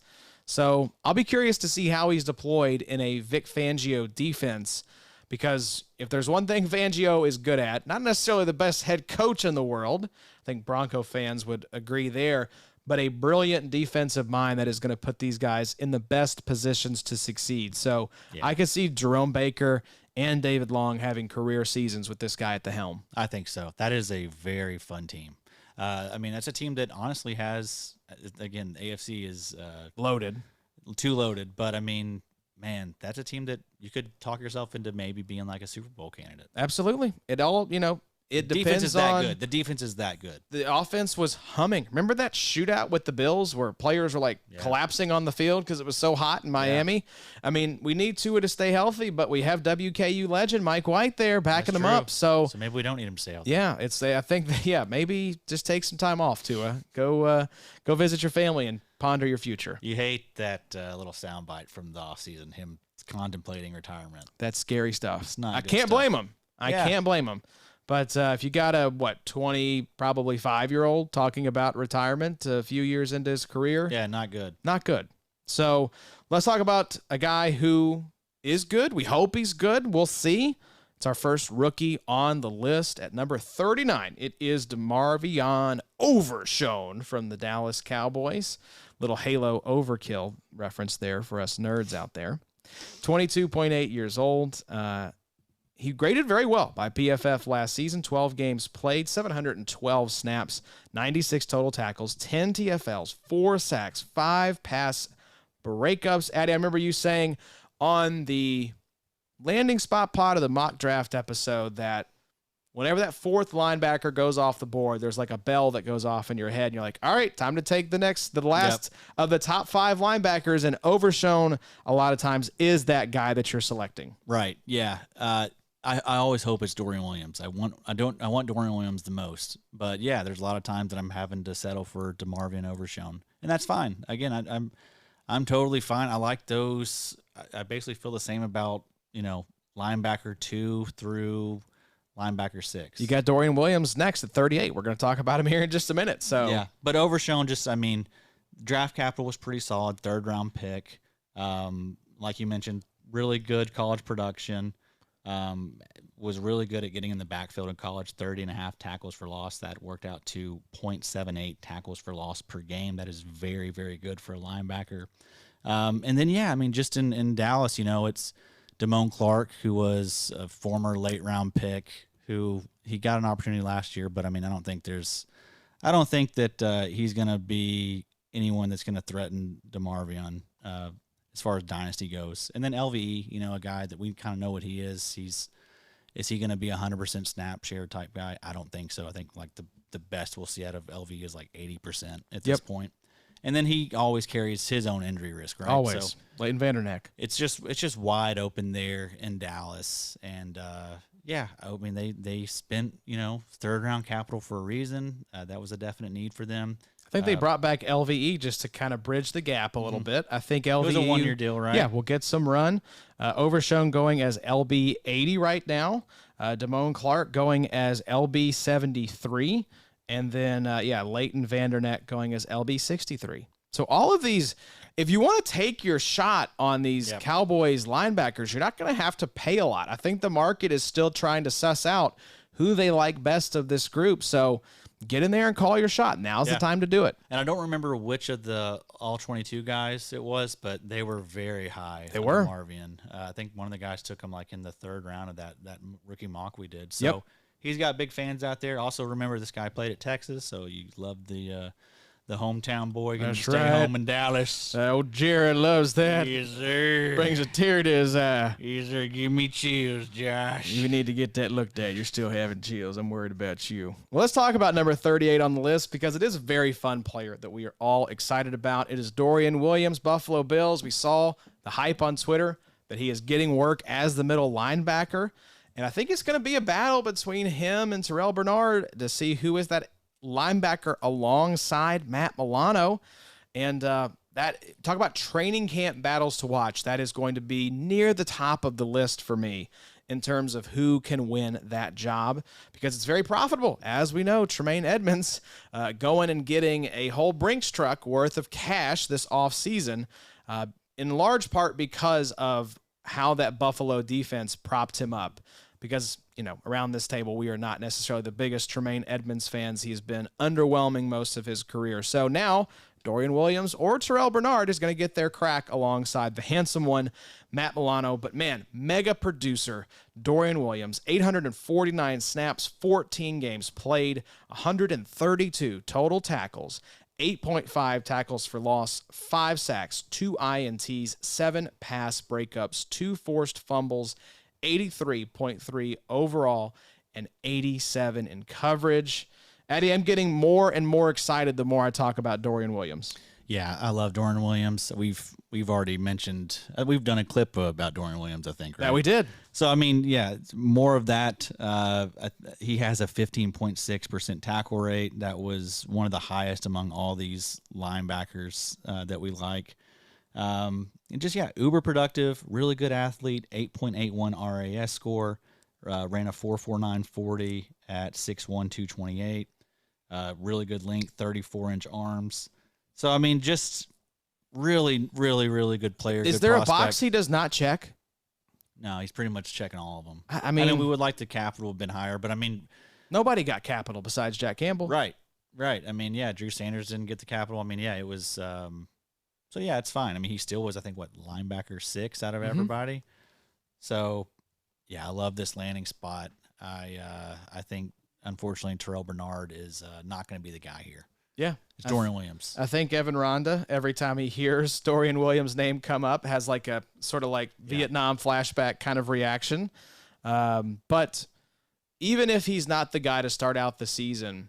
So I'll be curious to see how he's deployed in a Vic Fangio defense, because if there's one thing Fangio is good at, not necessarily the best head coach in the world, I think Bronco fans would agree there, but a brilliant defensive mind that is going to put these guys in the best positions to succeed. So I could see Jerome Baker and David Long having career seasons with this guy at the helm. I think so. That is a very fun team. I mean, that's a team that honestly has, again, AFC is Loaded. Too loaded. But, I mean, man, that's a team that you could talk yourself into maybe being like a Super Bowl candidate. Absolutely. It all, it depends defense is that on good. The defense is that good. The offense was humming. Remember that shootout with the Bills where players were collapsing on the field because it was so hot in Miami? Yeah. I mean, we need Tua to stay healthy, but we have WKU legend Mike White there backing them up. So maybe we don't need him to stay healthy. Yeah, I think maybe just take some time off, Tua. Go visit your family and ponder your future. You hate that little soundbite from the offseason, him contemplating retirement. That's scary stuff. It's not. I can't blame him. I can't blame him. But if you got a, 20, probably 5-year-old talking about retirement a few years into his career. Yeah, not good. Not good. So let's talk about a guy who is good. We hope he's good. We'll see. It's our first rookie on the list at number 39. It is DeMarvion Overshown from the Dallas Cowboys. Little Halo overkill reference there for us nerds out there. 22.8 years old. He graded very well by PFF last season. 12 games played, 712 snaps, 96 total tackles, 10 TFLs, 4 sacks, 5 pass breakups. Addy, I remember you saying on the landing spot pod of the mock draft episode that whenever that 4th linebacker goes off the board, there's like a bell that goes off in your head, and you're like, all right, time to take the last of the top 5 linebackers, and Overshown a lot of times is that guy that you're selecting. Right, yeah. I always hope it's Dorian Williams. I want Dorian Williams the most, but yeah, there's a lot of times that I'm having to settle for DeMarvion Overshown, and that's fine. Again, I'm totally fine. I like those. I basically feel the same about linebacker 2 through linebacker 6. You got Dorian Williams next at 38. We're going to talk about him here in just a minute. So yeah, but Overshown, draft capital was pretty solid, 3rd round pick. Like you mentioned, really good college production. Was really good at getting in the backfield in college, 30.5 tackles for loss. That worked out to 0.78 tackles for loss per game. That is very, very good for a linebacker. And then, just in Dallas, it's Damone Clark, who was a former late round pick, who he got an opportunity last year, but I mean, I don't think that he's going to be anyone that's going to threaten DeMarvion as far as dynasty goes. And then LVE, you know, a guy that we kind of know what he is. Is he going to be 100% snap share type guy? I don't think so. I think like the best we'll see out of LV is like 80% at this point. And then he always carries his own injury risk, right? Always. So Leighton Vander Esch. it's just wide open there in Dallas. And yeah, I mean they spent, you know, third round capital for a reason. That was a definite need for them. I think they brought back LVE just to kind of bridge the gap a little bit. I think LVE It was a 1-year deal, right? Yeah, we'll get some run. Overshown going as LB 80 right now. Damone Clark going as LB 73. And then, Leighton Vander Esch going as LB 63. So all of these, if you want to take your shot on these Cowboys linebackers, you're not going to have to pay a lot. I think the market is still trying to suss out who they like best of this group. So get in there and call your shot. Now's the time to do it. And I don't remember which of the all-22 guys it was, but they were very high. They were. DeMarvion. I think one of the guys took him like in the third round of that rookie mock we did. So he's got big fans out there. Also, remember this guy played at Texas, so you love the hometown boy going to stay home in Dallas. Old Jared loves that. Yes, sir. Brings a tear to his eye. Yes, sir. Give me chills, Josh. You need to get that looked at. You're still having chills. I'm worried about you. Well, let's talk about number 38 on the list because it is a very fun player that we are all excited about. It is Dorian Williams, Buffalo Bills. We saw the hype on Twitter that he is getting work as the middle linebacker. And I think it's going to be a battle between him and Terrell Bernard to see who is that linebacker alongside Matt Milano. And that talk about training camp battles to watch. That is going to be near the top of the list for me in terms of who can win that job because it's very profitable. As we know, Tremaine Edmunds going and getting a whole Brinks truck worth of cash this offseason, in large part because of how that Buffalo defense propped him up. Because, you know, around this table, we are not necessarily the biggest Tremaine Edmunds fans. He's been underwhelming most of his career. So now Dorian Williams or Terrell Bernard is going to get their crack alongside the handsome one, Matt Milano. But, man, mega producer Dorian Williams, 849 snaps, 14 games played, 132 total tackles, 8.5 tackles for loss, 5 sacks, 2 INTs, 7 pass breakups, 2 forced fumbles, 83.3 overall, and 87 in coverage. Eddie, I'm getting more and more excited the more I talk about Dorian Williams. Yeah, I love Dorian Williams. We've already mentioned, we've done a clip about Dorian Williams, I think, right? Yeah, we did. So, I mean, yeah, more of that. He has a 15.6% tackle rate. That was one of the highest among all these linebackers that we like. And just, uber productive, really good athlete, 8.81 RAS score, ran a 4.49 40 at 6'1", 228, really good length, 34-inch arms. So, I mean, just really, really, really good player. Is good there prospect. a box he does not check? No, he's pretty much checking all of them. I mean, we would like the capital have been higher, but I mean, nobody got capital besides Jack Campbell. Right. I mean, Drew Sanders didn't get the capital. I mean, it was, so it's fine. I mean, he still was, I think, linebacker 6 out of everybody. So, I love this landing spot. I think, unfortunately, Terrell Bernard is not going to be the guy here. Yeah. It's Dorian Williams. I think Evan Ronda, every time he hears Dorian Williams' name come up, has like a sort of like Vietnam flashback kind of reaction. But even if he's not the guy to start out the season,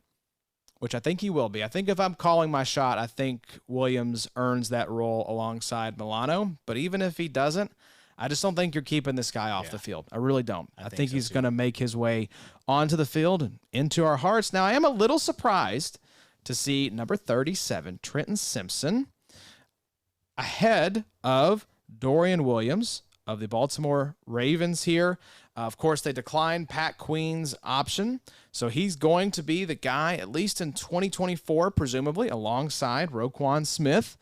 which I think he will be, I think if I'm calling my shot, I think Williams earns that role alongside Milano. But even if he doesn't, I just don't think you're keeping this guy off the field. I really don't. I think he's going to make his way onto the field and into our hearts. Now, I am a little surprised to see number 37, Trenton Simpson, ahead of Dorian Williams of the Baltimore Ravens here. Of course, they declined Pat Queen's option, so he's going to be the guy, at least in 2024, presumably, alongside Roquan Smith.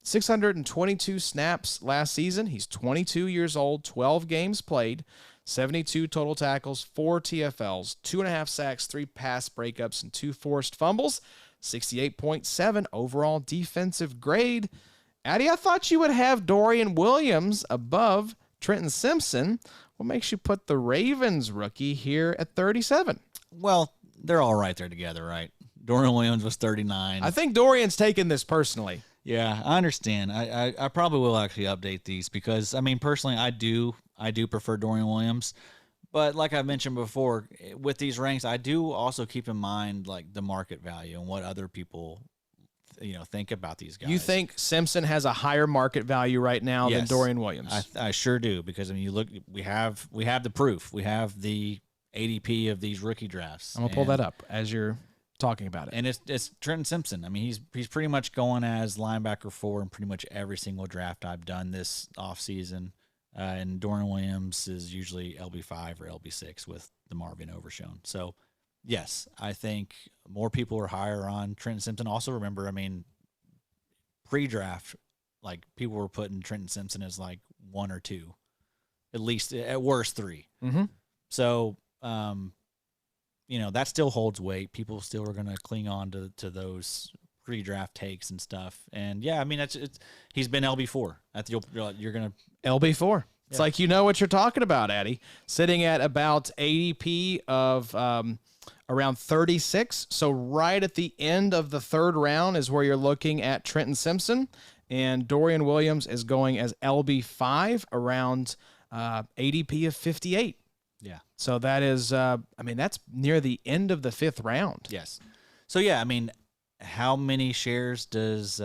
622 snaps last season. He's 22 years old, 12 games played, 72 total tackles, 4 TFLs, 2.5 sacks, 3 pass breakups, and 2 forced fumbles, 68.7 overall defensive grade. Addy, I thought you would have Dorian Williams above Trenton Simpson. What makes you put the Ravens rookie here at 37? Well, they're all right there together, right? Dorian Williams was 39. I think Dorian's taken this personally. Yeah, I understand. I probably will actually update these because, I mean, personally, I do prefer Dorian Williams. But like I mentioned before, with these ranks, I do also keep in mind like the market value and what other people, think about these guys. You think Simpson has a higher market value right now than Dorian Williams? I sure do, because I mean, you look, we have the proof. We have the ADP of these rookie drafts. I'm gonna pull that up as you're talking about it. And it's Trenton Simpson. I mean, he's pretty much going as linebacker 4 in pretty much every single draft I've done this offseason. And Dorian Williams is usually LB5 or LB6 with DeMarvion Overshown. So, yes, I think more people are higher on Trenton Simpson. Also, remember, I mean, pre-draft, like people were putting Trenton Simpson as like 1 or 2, at least at worst 3. Mm-hmm. So, that still holds weight. People still are going to cling on to those pre-draft takes and stuff. And yeah, I mean, he's been LB4. You're going to LB4. It's like what you're talking about, Addy. Sitting at about ADP of around 36. So right at the end of the third round is where you're looking at Trenton Simpson. And Dorian Williams is going as LB5 around ADP of 58. Yeah. So that is, that's near the end of the 5th round. Yes. So, yeah, I mean, how many shares does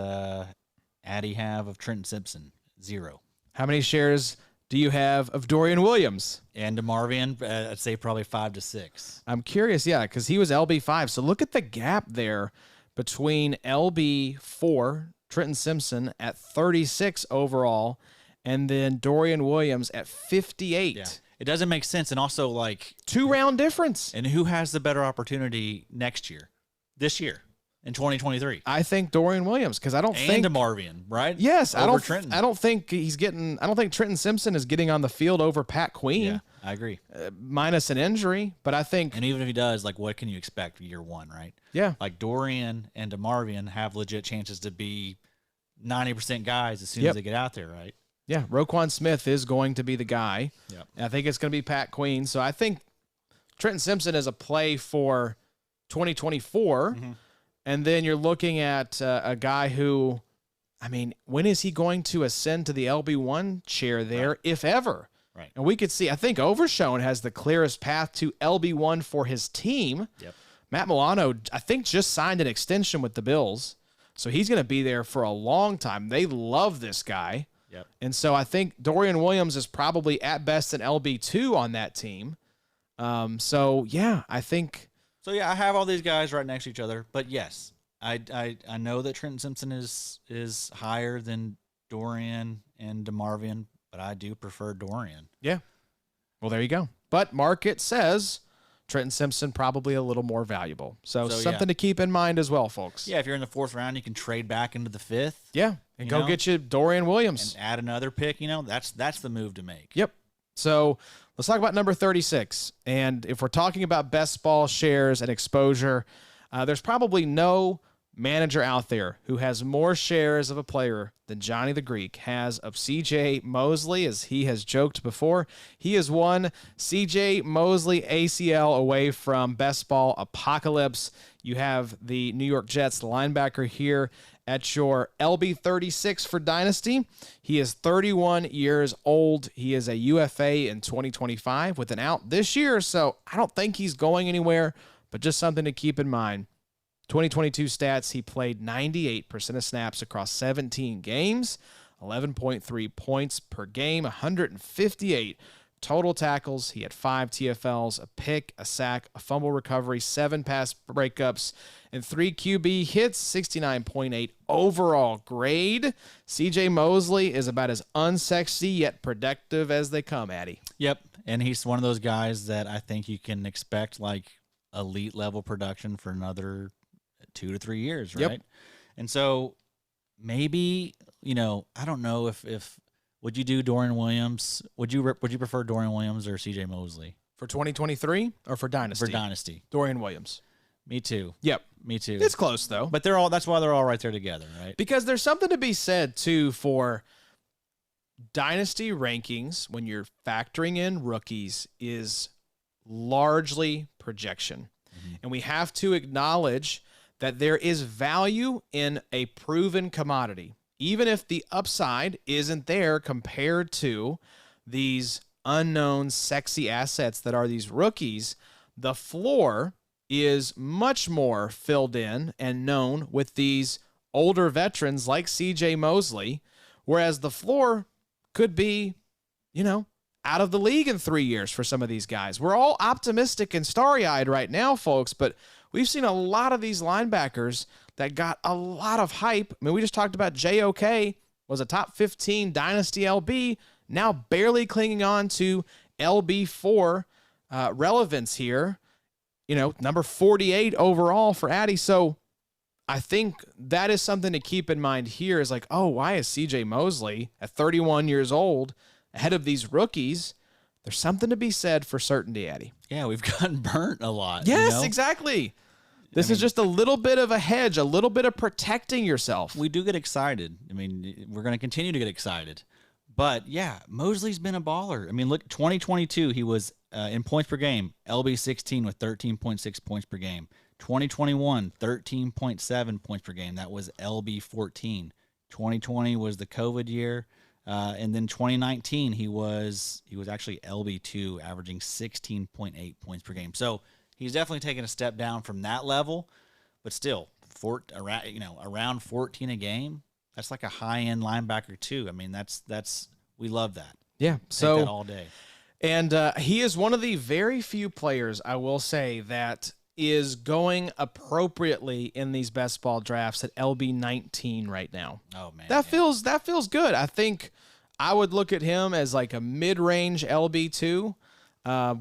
Addy have of Trenton Simpson? 0. How many shares do you have of Dorian Williams? And DeMarvion, I'd say probably 5 to 6. I'm curious, because he was LB5. So look at the gap there between LB4, Trenton Simpson, at 36 overall, and then Dorian Williams at 58. Yeah. It doesn't make sense. And also, like, 2-round difference. And who has the better opportunity this year? In 2023, I think Dorian Williams, because I don't think DeMarvion, right? Yes, Trenton. I don't think Trenton Simpson is getting on the field over Pat Queen. Yeah, I agree. Minus an injury, but I think, and even if he does, like, what can you expect year 1, right? Yeah, like Dorian and DeMarvion have legit chances to be 90% guys as soon as they get out there, right? Yeah, Roquan Smith is going to be the guy. Yep. I think it's going to be Pat Queen. So I think Trenton Simpson is a play for 2024. Mm-hmm. And then you're looking at a guy who, I mean, when is he going to ascend to the LB1 chair there, if ever? Right. And we could see, I think Overshown has the clearest path to LB1 for his team. Yep. Matt Milano, I think, just signed an extension with the Bills. So he's going to be there for a long time. They love this guy. Yep. And so I think Dorian Williams is probably at best an LB2 on that team. I think... So, yeah, I have all these guys right next to each other. But, yes, I know that Trenton Simpson is higher than Dorian and DeMarvion, but I do prefer Dorian. Yeah. Well, there you go. But market says Trenton Simpson probably a little more valuable. So something to keep in mind as well, folks. Yeah, if you're in the 4th round, you can trade back into the 5th. Yeah, and go get you Dorian Williams. And add another pick. That's the move to make. Yep. So let's talk about number 36. And if we're talking about best ball shares and exposure, there's probably no manager out there who has more shares of a player than Johnny the Greek has of C.J. Mosley. As he has joked before, he has won C.J. Mosley ACL away from best ball apocalypse. You have the New York Jets linebacker here at your LB36 for Dynasty. He is 31 years old. He is a UFA in 2025 with an out this year, so I don't think he's going anywhere, but just something to keep in mind. 2022 stats, he played 98% of snaps across 17 games, 11.3 points per game, 158 total tackles. He had 5 TFLs, a pick, a sack, a fumble recovery, 7 pass breakups, and 3 QB hits, 69.8 overall grade. CJ Mosley is about as unsexy yet productive as they come, Addy. Yep, and he's one of those guys that I think you can expect like elite level production for another 2 to 3 years, right? Yep. And so maybe, I don't know if would you do Dorian Williams? Would you prefer Dorian Williams or CJ Mosley? For 2023 or for Dynasty? For Dynasty. Dorian Williams. Me too. Yep. Me too. It's close though. But that's why they're all right there together, right? Because there's something to be said too for dynasty rankings, when you're factoring in rookies, is largely projection. And we have to acknowledge that there is value in a proven commodity, even if the upside isn't there compared to these unknown, sexy assets that are these rookies. The floor is much more filled in and known with these older veterans like CJ Mosley, whereas the floor could be, out of the league in 3 years for some of these guys. We're all optimistic and starry-eyed right now, folks, but we've seen a lot of these linebackers that got a lot of hype. I mean, we just talked about JOK, was a top 15 Dynasty LB, now barely clinging on to LB4 relevance here. Number 48 overall for Addy. So I think that is something to keep in mind here is like, oh, why is CJ Mosley at 31 years old ahead of these rookies? There's something to be said for certainty, Addy. Yeah, we've gotten burnt a lot. Yes, exactly. This is just a little bit of a hedge, a little bit of protecting yourself. We do get excited. I mean, we're going to continue to get excited. But, yeah, Mosley's been a baller. I mean, look, 2022, he was in points per game, LB 16 with 13.6 points per game. 2021, 13.7 points per game. That was LB 14. 2020 was the COVID year. And then 2019, he was actually LB2, averaging 16.8 points per game. So he's definitely taken a step down from that level, but still, around 14 a game. That's like a high-end linebacker too. I mean, that's we love that. Yeah, so that all day. And he is one of the very few players, I will say, that is going appropriately in these best ball drafts at LB 19 right now. Oh man, that feels good. I think I would look at him as like a mid-range LB 2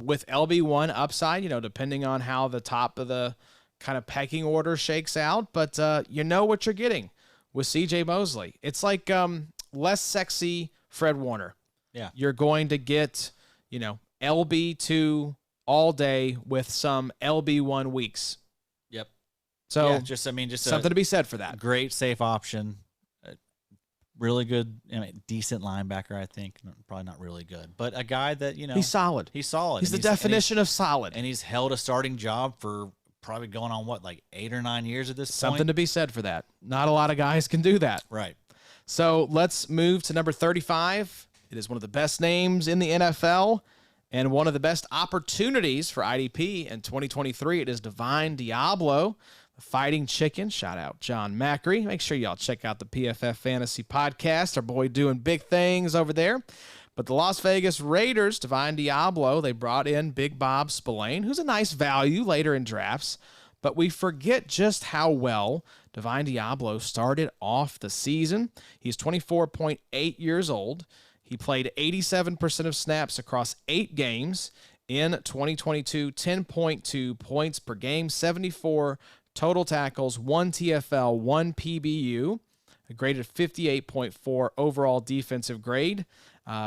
with LB 1 upside. Depending on how the top of the kind of pecking order shakes out, but you know what you're getting with CJ Mosley. It's like less sexy Fred Warner. Yeah, you're going to get LB 2 all day with some LB1 weeks. Yep. So yeah, just something to be said for that. Great safe option. Really good, decent linebacker, I think. Probably not really good, but a guy that, he's solid. He's solid. He's the definition of solid. And he's held a starting job for probably going on, 8 or 9 years at this point? Something to be said for that. Not a lot of guys can do that. Right. So let's move to number 35. It is one of the best names in the NFL. And one of the best opportunities for IDP in 2023, it is Divine Deablo, the Fighting Chicken. Shout out John Macri. Make sure y'all check out the PFF Fantasy Podcast. Our boy doing big things over there. But the Las Vegas Raiders, Divine Deablo, they brought in Big Bob Spillane, who's a nice value later in drafts. But we forget just how well Divine Deablo started off the season. He's 24.8 years old. He played 87% of snaps across 8 games in 2022, 10.2 points per game, 74 total tackles, 1 TFL, 1 PBU, a graded 58.4 overall defensive grade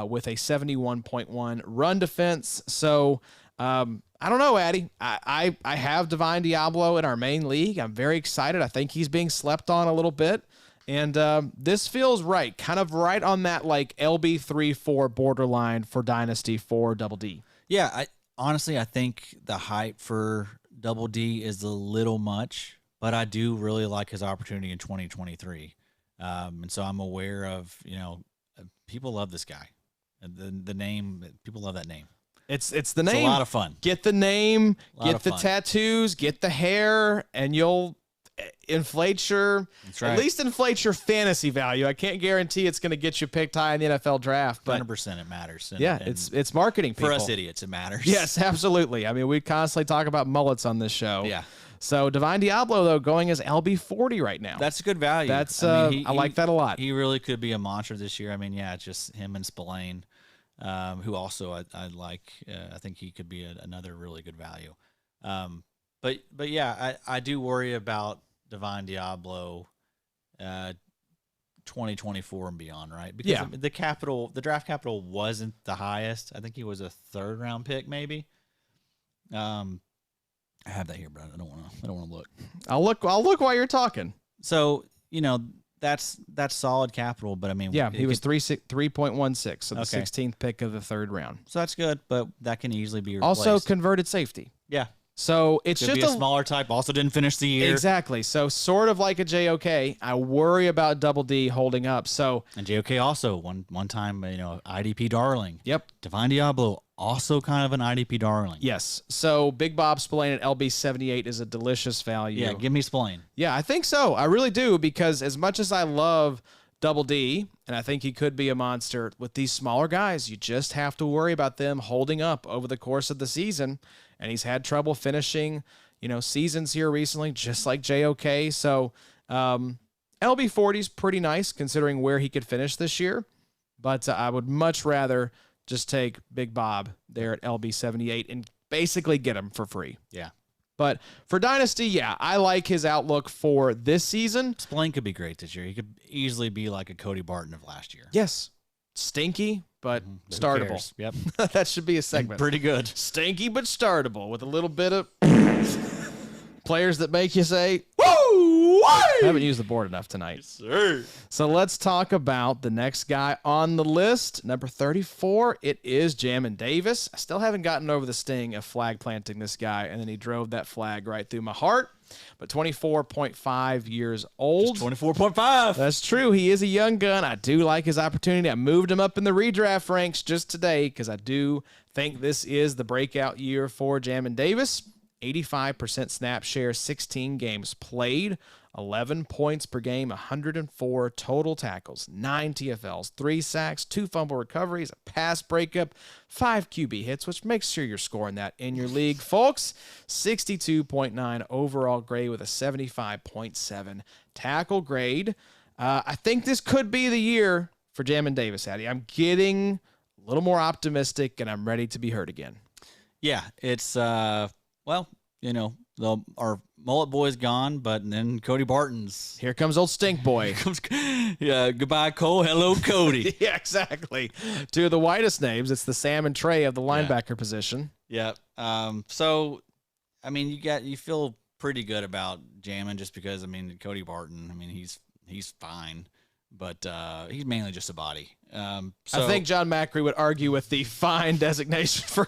with a 71.1 run defense. So I don't know, Addy. I have Divine Deablo in our main league. I'm very excited. I think he's being slept on a little bit. And this feels right, kind of right on that LB 3-4 borderline for Dynasty for Double D. Yeah, I think the hype for Double D is a little much, but I do really like his opportunity in 2023. And so I'm aware of, people love this guy. And the name, people love that name. It's the name. It's a lot of fun. Get the name, get the tattoos, get the hair, and you'll inflate your at least inflate your fantasy value. I can't guarantee it's going to get you picked high in the NFL draft, but 100% it matters. And, it's marketing, people. For us idiots, it matters. Yes, absolutely. I mean, we constantly talk about mullets on this show. Yeah. So Divine Deablo, though, going as LB 40 right now. That's a good value. That's I like that a lot. He really could be a monster this year. I mean, it's just him and Spillane, who also I like. I think he could be another really good value. But yeah, I do worry about Divine Deablo 2024 and beyond, right? Because the draft capital wasn't the highest. I think he was a 3rd round pick, maybe. I have that here, but I don't want to look. I'll look while you're talking. So, that's solid capital. But I mean, Yeah, he was 3.16, so the Okay. 16th pick of the third round. so that's good. But that can easily be replaced. Also converted safety. yeah, So it's could just be a smaller type. Also didn't finish the year. Exactly. So sort of like a JOK. I worry about Double D holding up. So And JOK also one time, IDP darling. yep. Divine Deablo also kind of an IDP darling. Yes. So Big Bob Spillane at LB78 is a delicious value. Yeah, give me Spillane. Yeah, I think so. I really do, because as much as I love Double D, and I think he could be a monster, with these smaller guys, you just have to worry about them holding up over the course of the season. And he's had trouble finishing, seasons here recently, just like JOK. So LB40 is pretty nice considering where he could finish this year. But I would much rather just take Big Bob there at LB78 and basically get him for free. Yeah. But for Dynasty, yeah, I like his outlook for this season. Spillane could be great this year. He could easily be like a Cody Barton of last year. Yes, stinky, but Who startable. cares? Yep. That should be a segment. Pretty good. Stinky, but startable, with a little bit of players that make you say, woo! I haven't used the board enough tonight. Sir. So let's talk about the next guy on the list. Number 34, it is Jamin Davis. I still haven't gotten over the sting of flag planting this guy, and then he drove that flag right through my heart. But 24.5 years old. 24.5. That's true. He is a young gun. I do like his opportunity. I moved him up in the redraft ranks just today because I do think this is the breakout year for Jamin Davis. 85% snap share, 16 games played, 11 points per game, 104 total tackles, 9 TFLs, 3 sacks, 2 fumble recoveries, a pass breakup, 5 QB hits, which makes sure you're scoring that in your league, folks. 62.9 overall grade with a 75.7 tackle grade. I think this could be the year for Jamin Davis, Addy. I'm getting a little more optimistic, and I'm ready to be heard again. Yeah, it's our mullet boy's gone, but then Cody Barton's Here comes old Stink Boy. comes. Yeah, goodbye Cole. Hello Cody. Yeah, exactly. Two of the whitest names. It's the Sam and Trey of the linebacker position. Yeah. So, I mean, you feel pretty good about Jamin just because Cody Barton. He's fine, but he's mainly just a body. So I think John Macri would argue with the fine designation for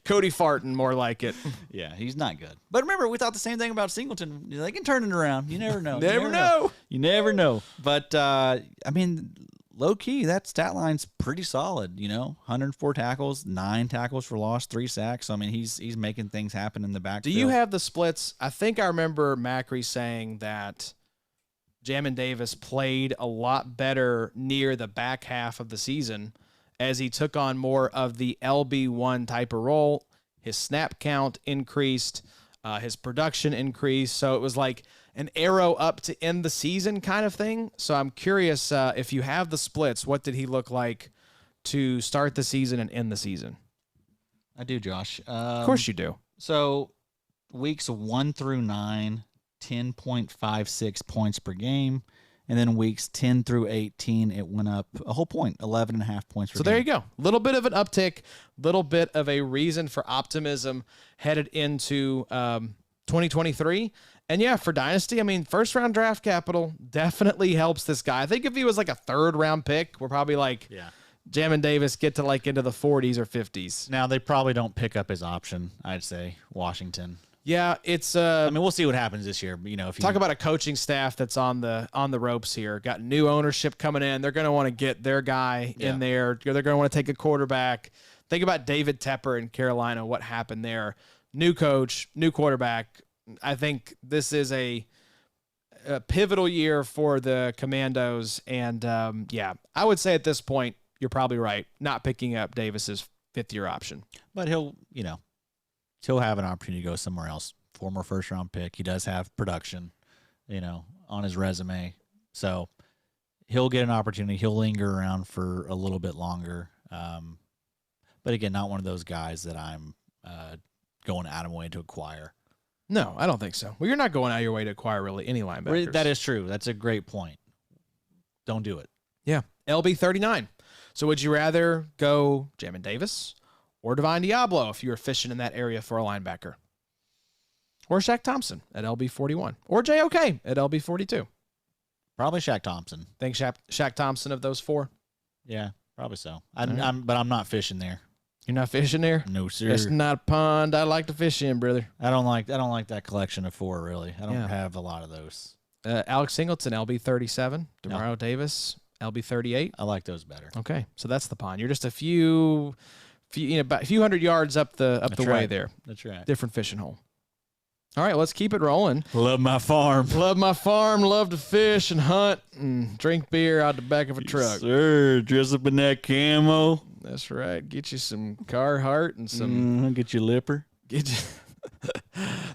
Cody Farton, more like it. yeah, he's not good. But remember, we thought the same thing about Singleton. They can turn it around. You never know. Never know. You never know. But low key, that stat line's pretty solid. 104 tackles, 9 tackles for loss, 3 sacks. So, he's making things happen in the backfield. Do you have the splits? I think I remember Macri saying that Jamin Davis played a lot better near the back half of the season as he took on more of the LB1 type of role. His snap count increased, his production increased. So it was like an arrow up to end the season kind of thing. So I'm curious if you have the splits, what did he look like to start the season and end the season? I do, Josh. Of course you do. So weeks 1 through 9, 10.56 points per game. And then weeks 10 through 18, it went up a whole point, 11.5 points per game. So there you go. A little bit of an uptick, little bit of a reason for optimism headed into 2023. And yeah, for Dynasty, first round draft capital definitely helps this guy. I think if he was like a third round pick, we're probably like, Yeah. Jamin Davis get to like into the 40s or 50s. Now, they probably don't pick up his option, I'd say, Washington. Yeah, it's we'll see what happens this year. But, if you talk about a coaching staff that's on the ropes here. Got new ownership coming in. They're going to want to get their guy in there. They're going to want to take a quarterback. Think about David Tepper in Carolina, what happened there. New coach, new quarterback. I think this is a pivotal year for the Commandos. And, I would say at this point, you're probably right, not picking up Davis's fifth-year option. But he'll have an opportunity to go somewhere else. Former first-round pick. He does have production, on his resume. So he'll get an opportunity. He'll linger around for a little bit longer. But again, not one of those guys that I'm going out of my way to acquire. No, I don't think so. Well, you're not going out of your way to acquire really any linebackers. That is true. That's a great point. Don't do it. Yeah. LB39. So would you rather go Jamin Davis or Divine Deablo if you were fishing in that area for a linebacker? Or Shaq Thompson at LB41. Or JOK at LB42. Probably Shaq Thompson. Think Shaq Thompson of those 4? Yeah, probably so. But I'm not fishing there. You're not fishing there? No, sir. It's not a pond I like to fish in, brother. I don't like that collection of 4, really. I don't have a lot of those. Alex Singleton, LB 37. DeMario Davis, LB 38. I like those better. Okay, so that's the pond. You're just a few about a few hundred yards up the way there. That's right. Different fishing hole. All right, let's keep it rolling. Love my farm. Love my farm. Love to fish and hunt and drink beer out the back of a truck. Yes, sir, dress up in that camo. That's right. Get you some Carhartt and some. Get you lipper. Get you.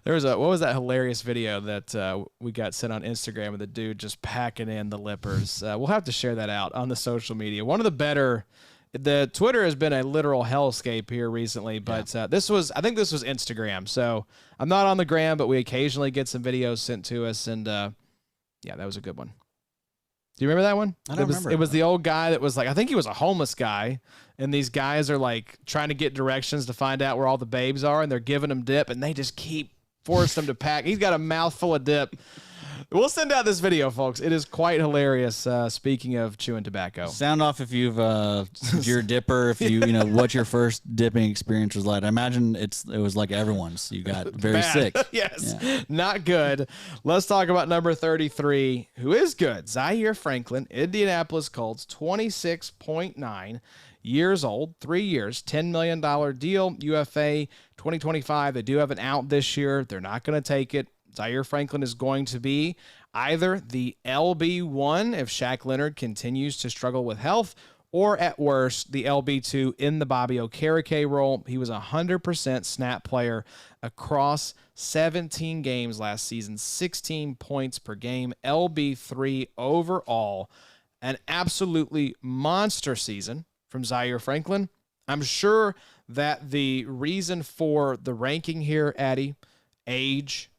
There was what was that hilarious video that we got sent on Instagram of the dude just packing in the lippers. We'll have to share that out on the social media. One of the better. The Twitter has been a literal hellscape here recently, but I think this was Instagram. So I'm not on the gram, but we occasionally get some videos sent to us, and that was a good one. Do you remember that one? I don't remember. It was the old guy that was like, I think he was a homeless guy, and these guys are like trying to get directions to find out where all the babes are, and they're giving them dip, and they just keep forcing him to pack. He's got a mouthful of dip. We'll send out this video, folks. It is quite hilarious. Speaking of chewing tobacco, sound off if you're a dipper. If you what your first dipping experience was like. I imagine it was like everyone's. You got very sick. Yes, not good. Let's talk about number 33, who is good. Zaire Franklin, Indianapolis Colts, 26.9 years old, 3 years, $10 million deal, UFA 2025. They do have an out this year. They're not going to take it. Zaire Franklin is going to be either the LB1 if Shaq Leonard continues to struggle with health, or at worst, the LB2 in the Bobby Okereke role. He was a 100% snap player across 17 games last season, 16 points per game, LB3 overall. An absolutely monster season from Zaire Franklin. I'm sure that the reason for the ranking here, Addy, age,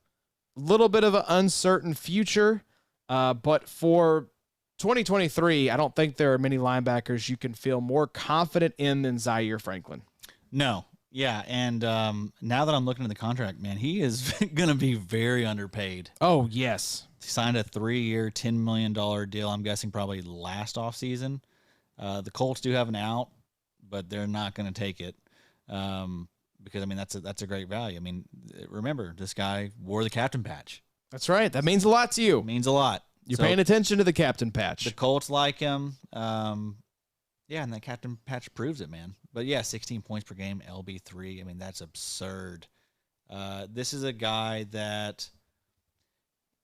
little bit of an uncertain future, but for 2023, I don't think there are many linebackers you can feel more confident in than Zaire Franklin. No. Yeah, and now that I'm looking at the contract, man, he is going to be very underpaid. Oh, yes. He signed a 3-year, $10 million deal, I'm guessing probably last offseason. The Colts do have an out, but they're not going to take it. Because, I mean, that's a great value. I mean, remember, this guy wore the captain patch. That's right. That means a lot to you. It means a lot. You're paying attention to the captain patch. The Colts like him. And that captain patch proves it, man. But, 16 points per game, LB3. I mean, that's absurd. This is a guy that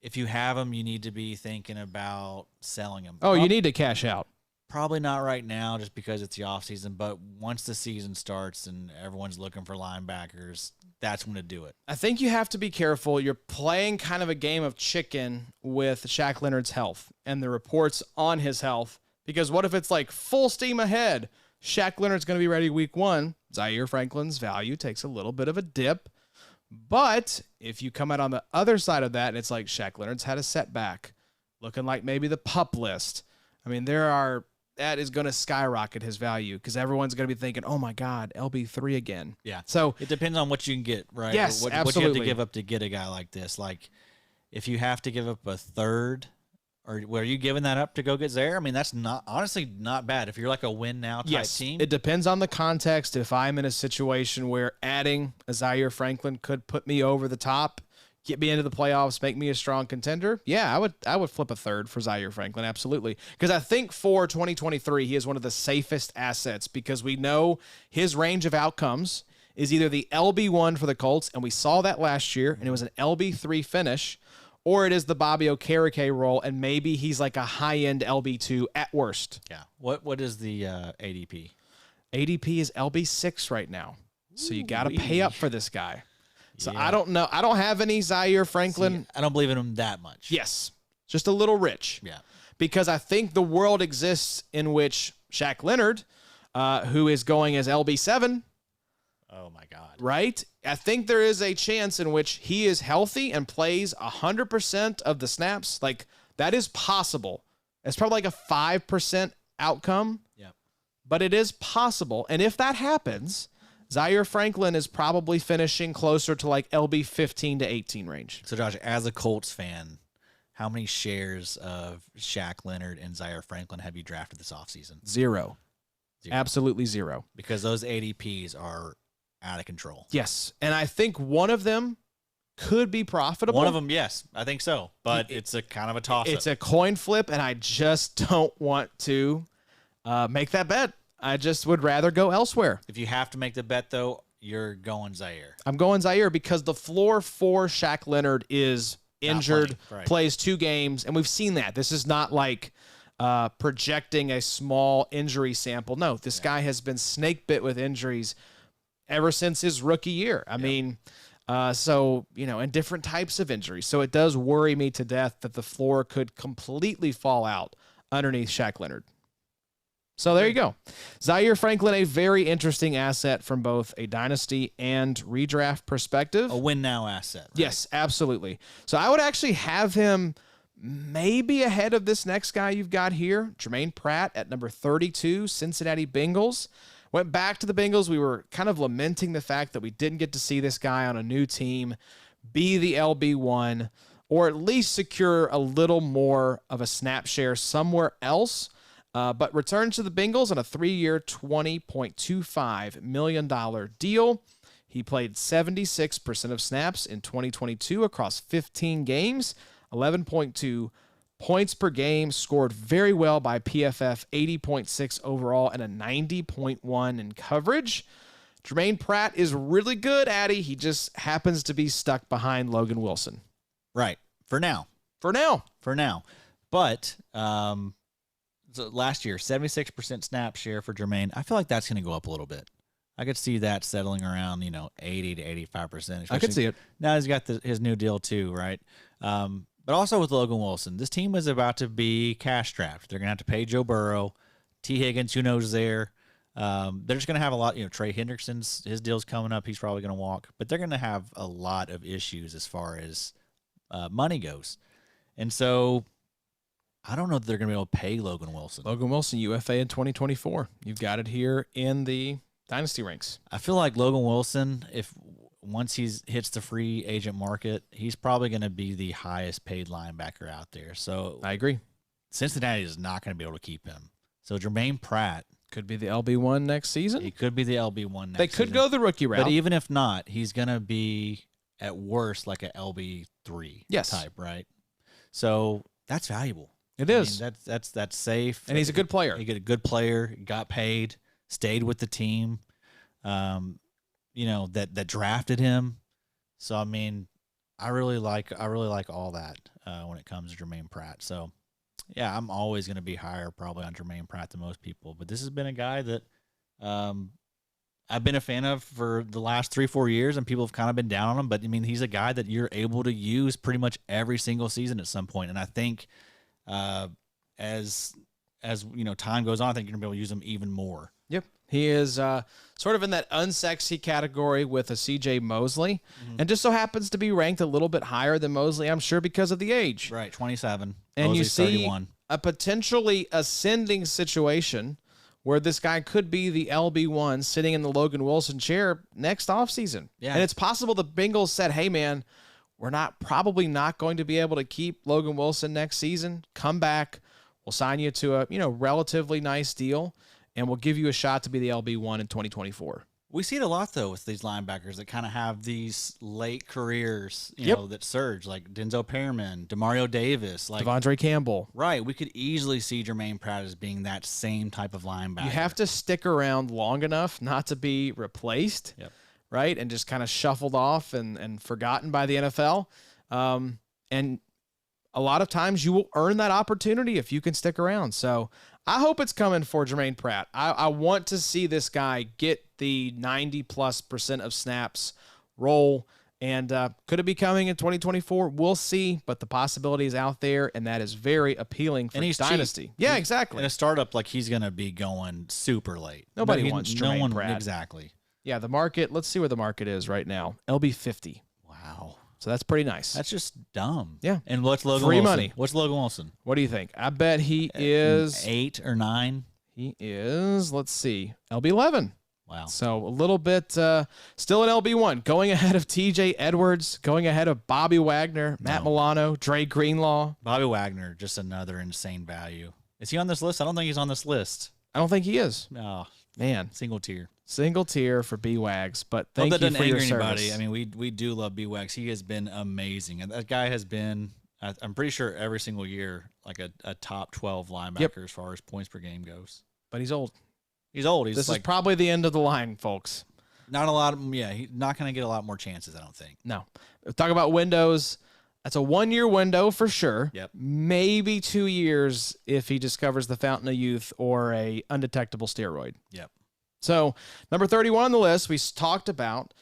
if you have him, you need to be thinking about selling him. Oh, you need to cash out. Probably not right now just because it's the offseason, but once the season starts and everyone's looking for linebackers, that's when to do it. I think you have to be careful. You're playing kind of a game of chicken with Shaq Leonard's health and the reports on his health, because what if it's like full steam ahead? Shaq Leonard's going to be ready week 1. Zaire Franklin's value takes a little bit of a dip. But if you come out on the other side of that and it's like Shaq Leonard's had a setback, looking like maybe the PUP list, I mean, that is going to skyrocket his value because everyone's going to be thinking, oh, my God, LB3 again. Yeah. So it depends on what you can get, right? Yes, what absolutely. you have to give up to get a guy like this. Like, if you have to give up a third, or were you giving that up to go get Zaire? I mean, that's honestly not bad. If you're like a win-now type team. It depends on the context. If I'm in a situation where adding a Zaire Franklin could put me over the top, get me into the playoffs, make me a strong contender, I would flip a third for Zaire Franklin, absolutely. Because I think for 2023, he is one of the safest assets because we know his range of outcomes is either the LB1 for the Colts, and we saw that last year, and it was an LB3 finish, or it is the Bobby Okereke role, and maybe he's like a high-end LB2 at worst. Yeah. What is the ADP? ADP is LB6 right now. So you got to pay up for this guy. So Yeah. I don't know. I don't have any Zaire Franklin. See, I don't believe in him that much. Yes. Just a little rich. Yeah. Because I think the world exists in which Shaq Leonard, who is going as LB7. Oh, my God. Right? I think there is a chance in which he is healthy and plays 100% of the snaps. Like, that is possible. It's probably like a 5% outcome. Yeah. But it is possible. And if that happens, Zaire Franklin is probably finishing closer to like LB 15 to 18 range. So, Josh, as a Colts fan, how many shares of Shaq Leonard and Zaire Franklin have you drafted this offseason? Zero. Absolutely zero. Because those ADPs are out of control. Yes. And I think one of them could be profitable. One of them, yes, I think so. But it's a kind of a toss-up. It's a coin flip, and I just don't want to make that bet. I just would rather go elsewhere. If you have to make the bet, though, you're going Zaire. I'm going Zaire because the floor for Shaq Leonard is injured, right. plays 2 games, and we've seen that. This is not like projecting a small injury sample. No, this guy has been snake bit with injuries ever since his rookie year. I mean, so, you know, and different types of injuries. So it does worry me to death that the floor could completely fall out underneath Shaq Leonard. So there you go. Zaire Franklin, a very interesting asset from both a dynasty and redraft perspective. A win-now asset. Right? Yes, absolutely. So I would actually have him maybe ahead of this next guy you've got here, Jermaine Pratt at number 32, Cincinnati Bengals. Went back to the Bengals. We were kind of lamenting the fact that we didn't get to see this guy on a new team be the LB1 or at least secure a little more of a snap share somewhere else. But returned to the Bengals on a 3-year, $20.25 million deal. He played 76% of snaps in 2022 across 15 games, 11.2 points per game, scored very well by PFF, 80.6 overall, and a 90.1 in coverage. Jermaine Pratt is really good, Addy. He just happens to be stuck behind Logan Wilson. Right. For now. But so last year, 76% snap share for Germaine. I feel like that's going to go up a little bit. I could see that settling around, 80 to 85%. I could see it. Now he's got his new deal too, right? But also with Logan Wilson, this team is about to be cash strapped. They're going to have to pay Joe Burrow, T. Higgins, who knows there. They're just going to have a lot, Trey Hendrickson's, his deal's coming up. He's probably going to walk. But they're going to have a lot of issues as far as money goes. And so I don't know that they're going to be able to pay Logan Wilson. Logan Wilson, UFA in 2024. You've got it here in the Dynasty ranks. I feel like Logan Wilson, once he hits the free agent market, he's probably going to be the highest paid linebacker out there. So I agree. Cincinnati is not going to be able to keep him. So Jermaine Pratt could be the LB1 next season. He could be the LB1 next season. They could go the rookie route. But even if not, he's going to be at worst like an LB3 type, right? So that's valuable. It is. That's safe. And he's a good player. He got a good player, got paid, stayed with the team, that drafted him. So I mean, I really like all that when it comes to Jermaine Pratt. So yeah, I'm always going to be higher probably on Jermaine Pratt than most people. But this has been a guy that I've been a fan of for the last 3-4 years, and people have kind of been down on him. But I mean, he's a guy that you're able to use pretty much every single season at some point. And I think as time goes on, I think you're gonna be able to use him even more. Yep, he is sort of in that unsexy category with a CJ Mosley, and just so happens to be ranked a little bit higher than Mosley, I'm sure, because of the age. Right, 27. And Mosley's you see 31. A potentially ascending situation where this guy could be the LB1 sitting in the Logan Wilson chair next offseason. Yeah. And it's possible the Bengals said, hey, man, we're probably not going to be able to keep Logan Wilson next season. Come back. We'll sign you to a relatively nice deal, and we'll give you a shot to be the LB1 in 2024. We see it a lot, though, with these linebackers that kind of have these late careers, that surge, like Denzel Perryman, Demario Davis, like Devondre Campbell. Right. We could easily see Jermaine Pratt as being that same type of linebacker. You have to stick around long enough not to be replaced. Yep. Right, and just kind of shuffled off and forgotten by the NFL. And a lot of times you will earn that opportunity if you can stick around. So I hope it's coming for Jermaine Pratt. I want to see this guy get the 90+% of snaps roll. And could it be coming in 2024? We'll see, but the possibility is out there, and that is very appealing for and he's Dynasty. Cheap. Yeah, exactly. In a startup, like he's going to be going super late. Nobody wants Jermaine Pratt. Exactly. Yeah, the market, let's see where the market is right now. LB50. Wow. So that's pretty nice. That's just dumb. Yeah. And what's Logan Free Wilson? money. What's Logan Wilson? What do you think? I bet he is 8 or 9. He is, let's see, LB11. Wow. So a little bit still an LB1, going ahead of TJ Edwards, going ahead of Bobby Wagner, Matt Milano, Dre Greenlaw. Bobby Wagner, just another insane value. Is he on this list? I don't think he's on this list. I don't think he is. Oh, man. Single tier for B-Wags, but thank you for your service. I mean, we do love B-Wags. He has been amazing. And that guy has been, I'm pretty sure every single year, like a top 12 linebacker as far as points per game goes. But he's old. He's old. This is probably the end of the line, folks. Not a lot. He's not going to get a lot more chances, I don't think. No. Talk about windows. That's a 1-year window for sure. Yep. Maybe 2 years if he discovers the fountain of youth or a undetectable steroid. Yep. So, number 31 on the list, we talked about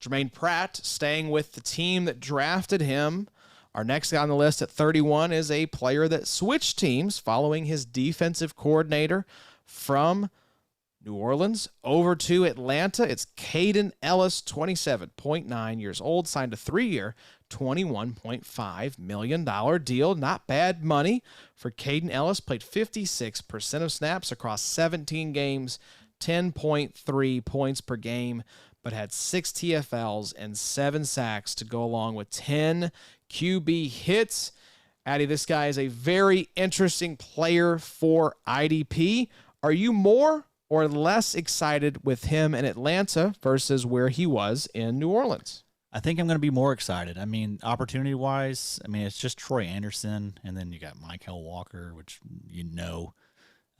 Germaine Pratt staying with the team that drafted him. Our next guy on the list at 31 is a player that switched teams following his defensive coordinator from New Orleans over to Atlanta. It's Kaden Elliss, 27.9 years old, signed a 3-year, $21.5 million deal. Not bad money for Kaden Elliss. Played 56% of snaps across 17 games, 10.3 points per game, but had 6 TFLs and 7 sacks to go along with 10 QB hits. Addy, this guy is a very interesting player for IDP. Are you more or less excited with him in Atlanta versus where he was in New Orleans? I think I'm going to be more excited. I mean, opportunity-wise, it's just Troy Anderson, and then you got Michael Walker, which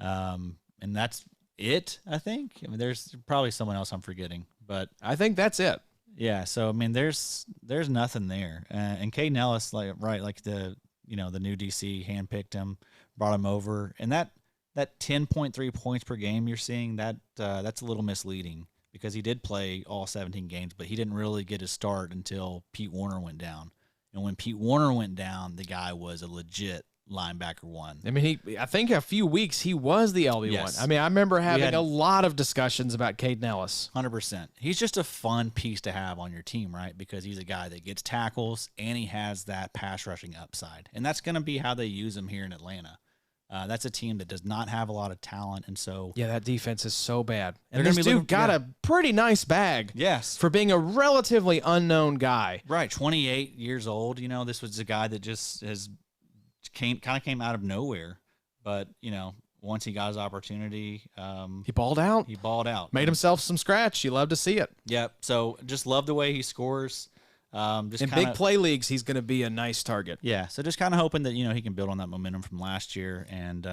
and that's it, I think. I mean, there's probably someone else I'm forgetting, but I think that's it. Yeah, so I mean, there's nothing there. And Kaden Elliss, the new DC handpicked him, brought him over, and that 10.3 points per game you're seeing, that's a little misleading because he did play all 17 games, but he didn't really get his start until Pete Warner went down. And when Pete Warner went down, the guy was a legit linebacker one. I mean, I think a few weeks he was the LB1. Yes. I mean, I remember having a lot of discussions about Kaden Elliss. 100%. He's just a fun piece to have on your team, right? Because he's a guy that gets tackles and he has that pass rushing upside. And that's going to be how they use him here in Atlanta. That's a team that does not have a lot of talent, and so that defense is so bad. And they're this dude got a pretty nice bag. Yes, for being a relatively unknown guy. Right, 28 years old. This was a guy that just came out of nowhere, but once he got his opportunity, he balled out. Made himself some scratch. You love to see it. Yep. So just love the way he scores. In big play leagues, he's going to be a nice target. Yeah, so just kind of hoping that he can build on that momentum from last year, and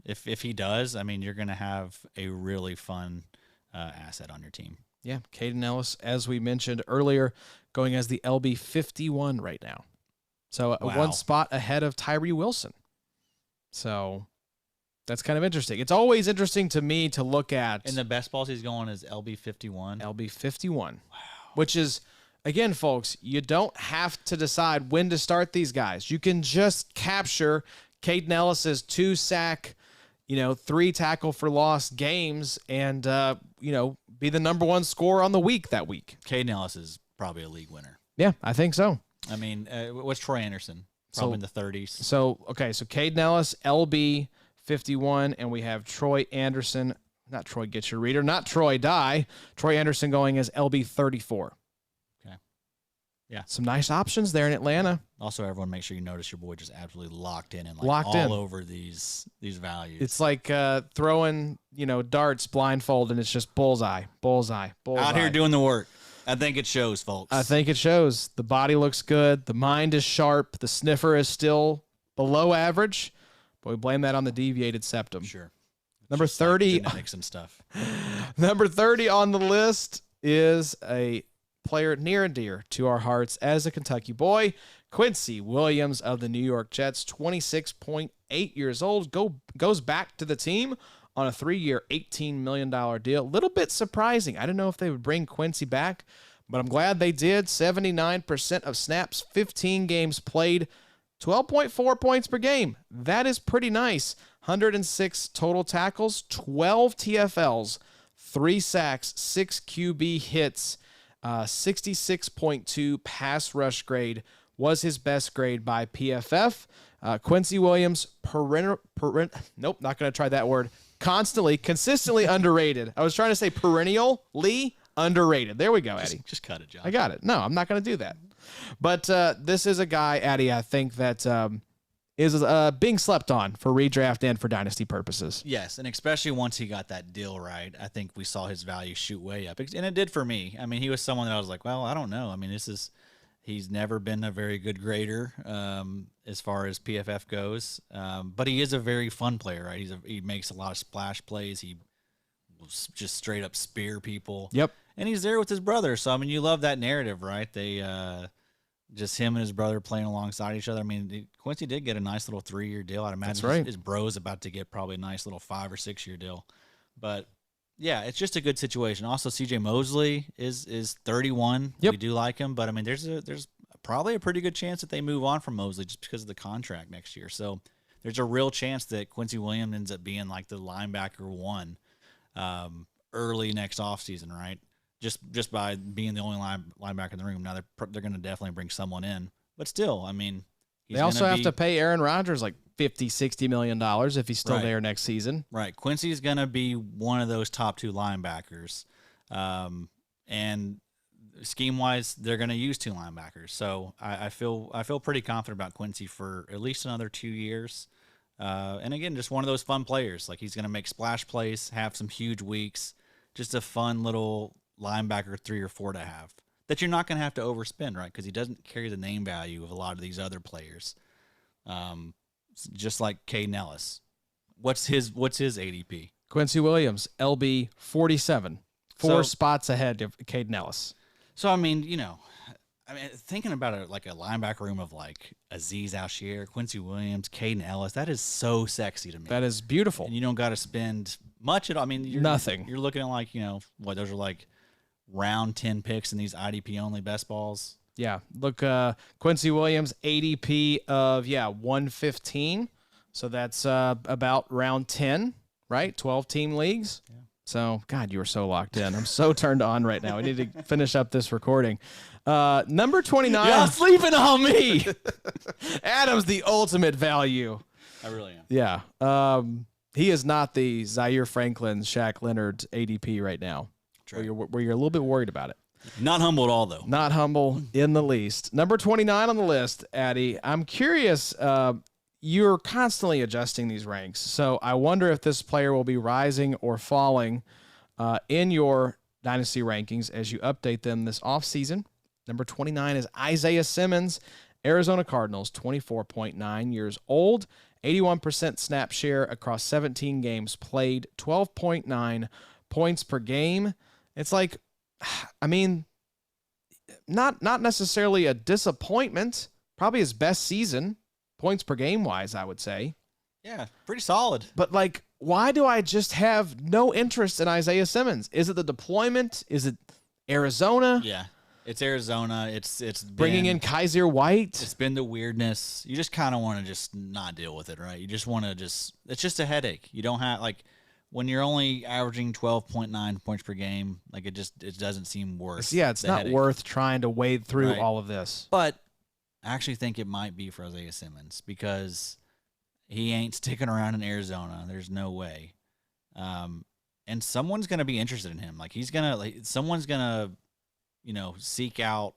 if he does, I mean, you're going to have a really fun asset on your team. Yeah, Kaden Elliss, as we mentioned earlier, going as the LB 51 right now, so one spot ahead of Tyree Wilson. So that's kind of interesting. It's always interesting to me to look at. And the best balls he's going is LB 51. LB 51. Wow, which is. Again, folks, you don't have to decide when to start these guys. You can just capture Kaden Ellis's 2-sack, 3 tackle for loss games and, be the number 1 scorer on the week that week. Kaden Elliss is probably a league winner. Yeah, I think so. I mean, what's Troy Anderson? Probably in the 30s. So Kaden Elliss, LB 51, and we have Troy Anderson, not Troy Get Your Reader, not Troy Die, Troy Anderson going as LB 34. Yeah, some nice options there in Atlanta. Also, everyone make sure you notice your boy just absolutely locked in and over these values. It's like throwing darts blindfold and it's just bullseye. Out here doing the work. I think it shows, folks. I think it shows. The body looks good. The mind is sharp. The sniffer is still below average, but we blame that on the deviated septum. Sure. Number 30. Genetics and stuff. Number 30 on the list is a player near and dear to our hearts as a Kentucky boy, Quincy Williams of the New York Jets, 26.8 years old, goes back to the team on a 3-year, $18 million deal. A little bit surprising. I didn't know if they would bring Quincy back, but I'm glad they did. 79% of snaps, 15 games played, 12.4 points per game. That is pretty nice. 106 total tackles, 12 TFLs, 3 sacks, 6 QB hits, 66.2 pass rush grade was his best grade by PFF. Quincy Williams, not going to try that word, consistently underrated. I was trying to say perennially underrated. There we go, Eddie. Just cut it, John. I got it. No, I'm not going to do that. But this is a guy, Eddie, I think that is being slept on for redraft and for dynasty purposes. Yes, and especially once he got that deal right, I think we saw his value shoot way up. And it did for me. I mean, he was someone that I was like, well, I don't know. I mean, he's never been a very good grader as far as PFF goes, but he is a very fun player, right? He makes a lot of splash plays. He will just straight up spear people. Yep. And he's there with his brother. So, I mean, you love that narrative, right? They just him and his brother playing alongside each other. I mean, Quincy did get a nice little 3-year deal. I'd imagine That's right. his bro's about to get probably a nice little 5 or 6 year deal. But, yeah, it's just a good situation. Also, CJ Mosley is 31. Yep. We do like him. But, I mean, there's probably a pretty good chance that they move on from Mosley just because of the contract next year. So there's a real chance that Quincy Williams ends up being like the linebacker 1 early next offseason, right? Just by being the only linebacker in the room. Now they're going to definitely bring someone in, but still, I mean, they also have to pay Aaron Rodgers like $50-60 million if he's still Right. there next season. Right. Quincy's going to be one of those top 2 linebackers. And scheme wise, they're going to use 2 linebackers. So I feel pretty confident about Quincy for at least another 2 years. And again, just one of those fun players. Like he's going to make splash plays, have some huge weeks, just a fun little linebacker 3 or 4 to have that you're not going to have to overspend, right? Because he doesn't carry the name value of a lot of these other players. Just like Caden Elliss. What's his ADP? Quincy Williams, LB 47, 4 spots ahead of Caden Elliss. So, I mean, thinking about it like a linebacker room of like Azeez, Al-Shaair, Quincy Williams, Caden Elliss, that is so sexy to me. That is beautiful. And you don't got to spend much at all. I mean, Nothing. You're looking at like, those are like round 10 picks in these IDP only best balls. Yeah. Look, Quincy Williams, ADP of, 115. So that's about round 10, right? 12-team leagues. Yeah. So, God, you were so locked in. I'm so turned on right now. We need to finish up this recording. Number 29. Y'all sleeping on me. Adam's the ultimate value. I really am. Yeah. He is not the Zaire Franklin, Shaq Leonard ADP right now. True. Where you're a little bit worried about it. Not humble at all, though. Not humble in the least. Number 29 on the list, Addy. I'm curious. You're constantly adjusting these ranks, so I wonder if this player will be rising or falling in your dynasty rankings as you update them this offseason. Number 29 is Isaiah Simmons, Arizona Cardinals, 24.9 years old, 81% snap share across 17 games played, 12.9 points per game. It's like, I mean, not necessarily a disappointment, probably his best season, points per game wise, I would say. Yeah, pretty solid. But like, why do I just have no interest in Isaiah Simmons? Is it the deployment? Is it Arizona? Yeah, it's Arizona. It's Bringing in Kaiser White. It's been the weirdness. You just kind of want to just not deal with it, right? You just want to it's just a headache. You don't have, like, when you're only averaging 12.9 points per game, like it doesn't seem worth. Yeah, it's not worth trying to wade through all of this. But I actually think it might be for Isaiah Simmons because he ain't sticking around in Arizona. There's no way. And someone's going to be interested in him. Like someone's going to, seek out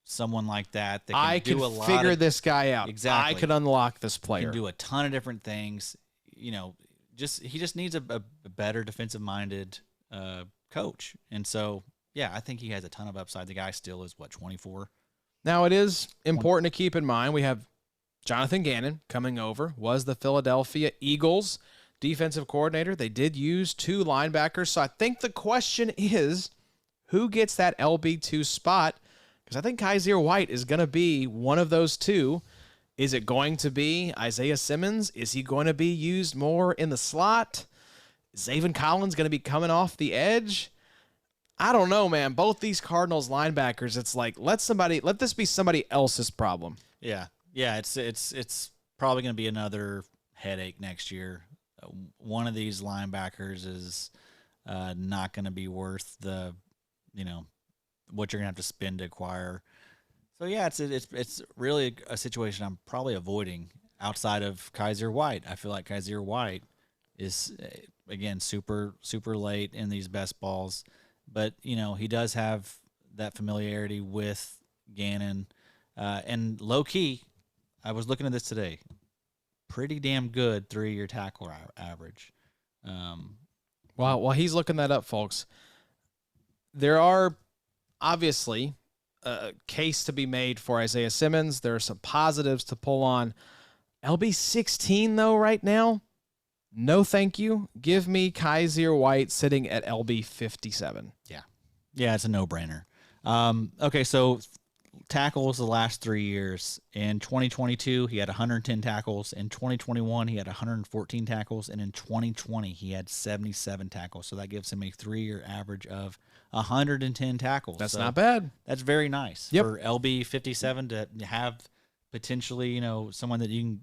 someone like that. I can figure this guy out. Exactly. I could unlock this player. Can do a ton of different things. He just needs a better defensive minded coach. And so, yeah, I think he has a ton of upside. The guy still is 24. Now, it is important to keep in mind we have Jonathan Gannon coming over, was the Philadelphia Eagles defensive coordinator. They did use 2 linebackers. So I think the question is, who gets that LB2 spot? Because I think Kaiser White is going to be one of those 2. Is it going to be Isaiah Simmons? Is he going to be used more in the slot? Is Zaven Collins going to be coming off the edge? I don't know, man. Both these Cardinals linebackers, it's like, let this be somebody else's problem. Yeah. Yeah, it's probably going to be another headache next year. One of these linebackers is not going to be worth the, what you're going to have to spend to acquire. So yeah, it's really a situation I'm probably avoiding outside of Kaiser White. I feel like Kaiser White is again super late in these best balls, but he does have that familiarity with Gannon, and low key. I was looking at this today. Pretty damn good 3-year tackle average. While he's looking that up, folks, there are obviously a case to be made for Isaiah Simmons. There are some positives to pull on. LB 16 though right now. No, thank you. Give me Kyzir White sitting at LB 57. Yeah, it's a no-brainer. Okay, so tackles the last 3 years. In 2022, he had 110 tackles. In 2021, he had 114 tackles. And in 2020, he had 77 tackles. So that gives him a 3-year average of 110 tackles. That's not bad. That's very nice for LB 57 to have potentially, someone that you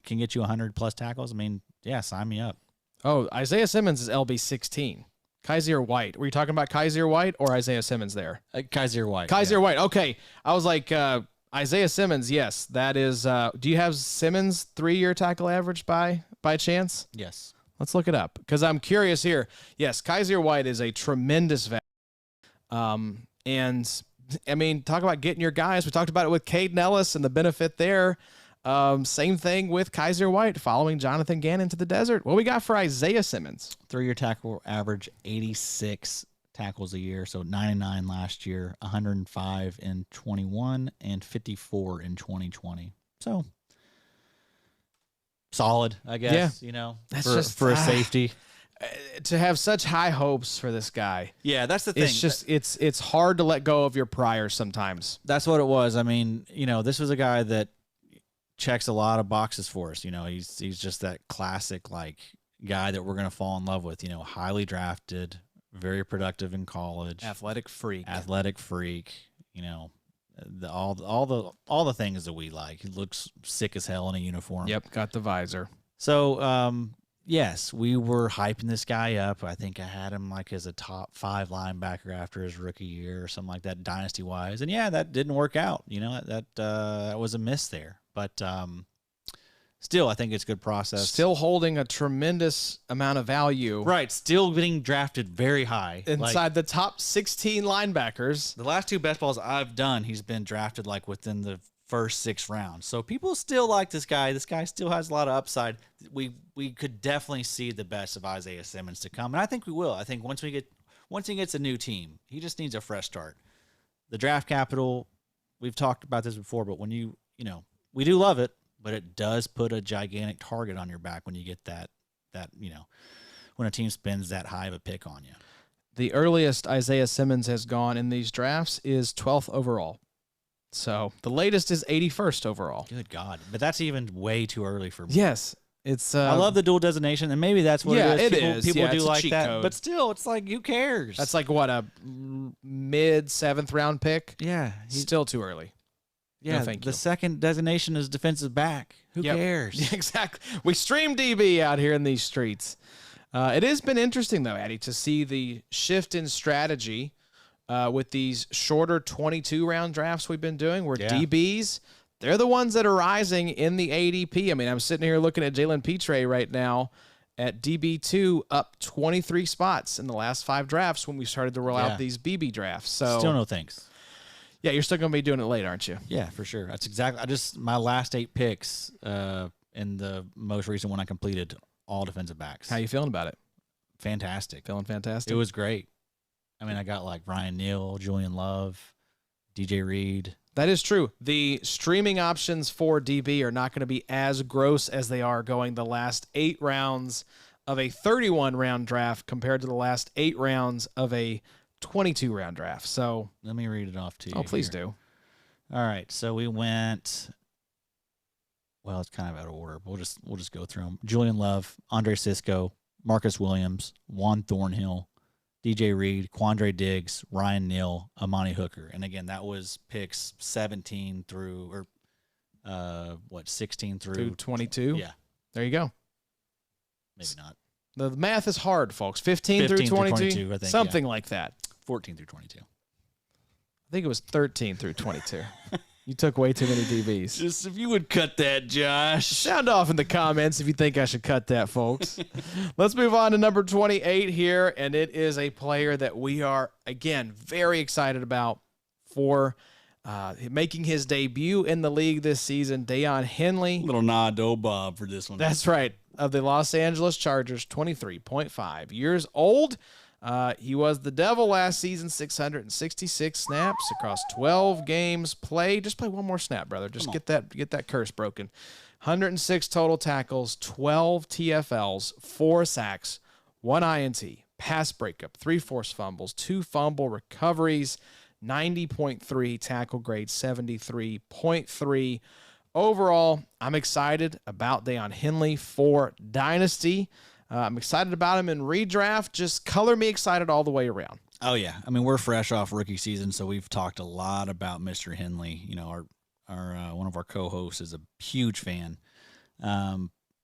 can get you 100+ tackles. I mean, yeah, sign me up. Oh, Isaiah Simmons is LB 16. Kyzir White. Were you talking about Kyzir White or Isaiah Simmons there? Kyzir White. Kyzir White. Okay. I was like, Isaiah Simmons, yes. That is, do you have Simmons' 3-year tackle average by chance? Yes. Let's look it up because I'm curious here. Yes, Kyzir White is a tremendous value. And, I mean, talk about getting your guys. We talked about it with Caden Elliss and the benefit there. Same thing with Kyzir White following Jonathan Gannon to the desert. What we got for Isaiah Simmons? 3-year tackle average 86 tackles a year, so 99 last year, 105 in 21, and 54 in 2020. So solid, I guess. That's for a safety. To have such high hopes for this guy. Yeah, that's the thing. It's just it's hard to let go of your priors sometimes. That's what it was. I mean, this was a guy that checks a lot of boxes for us. He's just that classic guy that we're gonna fall in love with. Highly drafted, very productive in college, Athletic freak. All the things that we like. He looks sick as hell in a uniform. Yep, got the visor. So yes, we were hyping this guy up. I think I had him as a top 5 linebacker after his rookie year or something like that, dynasty wise. And yeah, that didn't work out. That was a miss there. But still, I think it's a good process. Still holding a tremendous amount of value. Right. Still getting drafted very high. Inside the top 16 linebackers. The last 2 best balls I've done, he's been drafted within the first 6 rounds. So people still like this guy. This guy still has a lot of upside. We could definitely see the best of Isaiah Simmons to come. And I think we will. I think once he gets a new team, he just needs a fresh start. The draft capital, we've talked about this before, but when we do love it, but it does put a gigantic target on your back when you get that when a team spends that high of a pick on you. The earliest Isaiah Simmons has gone in these drafts is 12th overall. So the latest is 81st overall. Good God. But that's even way too early for me. Yes. It's I love the dual designation, and maybe that's what it is. People do it's a like cheat that. code. But still, it's who cares? That's what, a mid 7th round pick? Yeah. Still too early. Yeah, no, thank you. The second designation is defensive back. Who cares? Exactly. We stream DB out here in these streets. It has been interesting, though, Addy, to see the shift in strategy with these shorter 22-round drafts we've been doing where DBs, they're the ones that are rising in the ADP. I mean, I'm sitting here looking at Jalen Petre right now at DB2 up 23 spots in the last 5 drafts when we started to roll out these BB drafts. So still no thanks. Yeah, you're still going to be doing it late, aren't you? Yeah, for sure. That's exactly. My last 8 picks in the most recent one I completed, all defensive backs. How you feeling about it? Fantastic. Feeling fantastic? It was great. I mean, I got Ryan Neal, Julian Love, DJ Reed. That is true. The streaming options for DB are not going to be as gross as they are going the last 8 rounds of a 31-round draft compared to the last 8 rounds of a 22-round draft. So let me read it off to you. Oh, please do. All right. So we went. Well, it's kind of out of order. We'll just go through them. Julian Love, Andre Sisco, Marcus Williams, Juan Thornhill, DJ Reed, Quandre Diggs, Ryan Neal, Amani Hooker. And again, that was picks 17 through 16 through 22. Yeah. There you go. Maybe not. The math is hard, folks. 15 through 22, I think, something like that. 14 through 22. I think it was 13 through 22. You took way too many DBs. Just if you would cut that, Josh. Sound off in the comments if you think I should cut that, folks. Let's move on to number 28 here, and it is a player that we are, again, very excited about for making his debut in the league this season, Daiyan Henley. Little nod to old Bob for this one. That's right, of the Los Angeles Chargers, 23.5 years old. He was the Devil last season, 666 snaps across 12 games played. Just play one more snap, brother. Just get that curse broken. 106 total tackles, 12 TFLs, 4 sacks, 1 INT, pass breakup, 3 forced fumbles, 2 fumble recoveries, 90.3 tackle grade, 73.3. Overall, I'm excited about Daiyan Henley for Dynasty. I'm excited about him in redraft. Just color me excited all the way around. Oh, yeah. I mean, we're fresh off rookie season, so we've talked a lot about Mr. Henley. You know, our one of our co-hosts is a huge fan.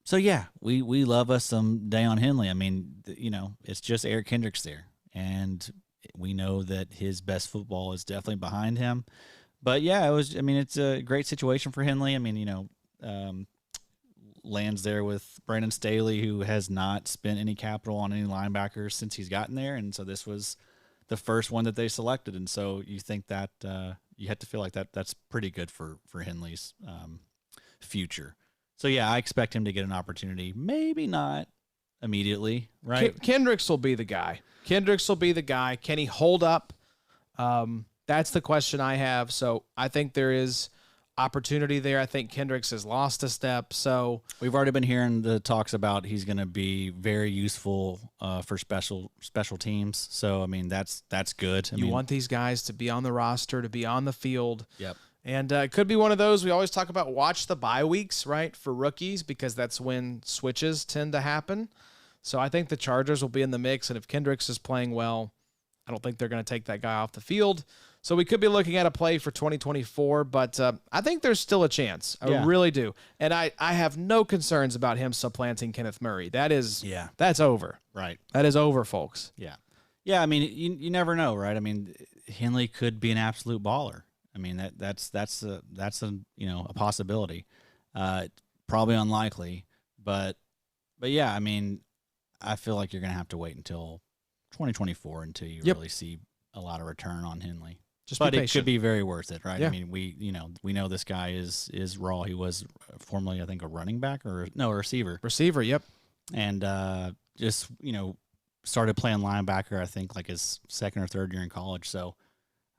So, yeah, we love us some Daiyan Henley. I mean, you know, it's just Eric Kendricks there, and we know that his best football is definitely behind him. But, yeah, it's a great situation for Henley. I mean, you know, lands there with Brandon Staley, who has not spent any capital on any linebackers since he's gotten there, and so this was the first one that they selected. And so you think that you have to feel like that's pretty good for Henley's future. So yeah, I expect him to get an opportunity. Maybe not immediately, right? Kendricks will be the guy. Can he hold up? That's the question I have. So I think there is opportunity there. I think Kendricks has lost a step. So we've already been hearing the talks about he's going to be very useful for special teams. So I mean that's good. You want these guys to be on the roster, to be on the field. Yep. And it could be one of those we always talk about. Watch the bye weeks, right, for rookies, because that's when switches tend to happen. So I think the Chargers will be in the mix, and if Kendricks is playing well, I don't think they're going to take that guy off the field. So we could be looking at a play for 2024, but I think there's still a chance. I really do. And I have no concerns about him supplanting Kenneth Murray. That's over. Right. That is over, folks. Yeah. Yeah, I mean, you never know, right? I mean, Henley could be an absolute baller. I mean, that's a a possibility. Probably unlikely, but yeah, I mean, I feel like you're going to have to wait until 2024 until you really see a lot of return on Henley. But it could be very worth it, right? Yeah. I mean, we know this guy is raw. He was formerly, I think, a running back a receiver. Receiver, yep. And just started playing linebacker, I think, like his second or third year in college. So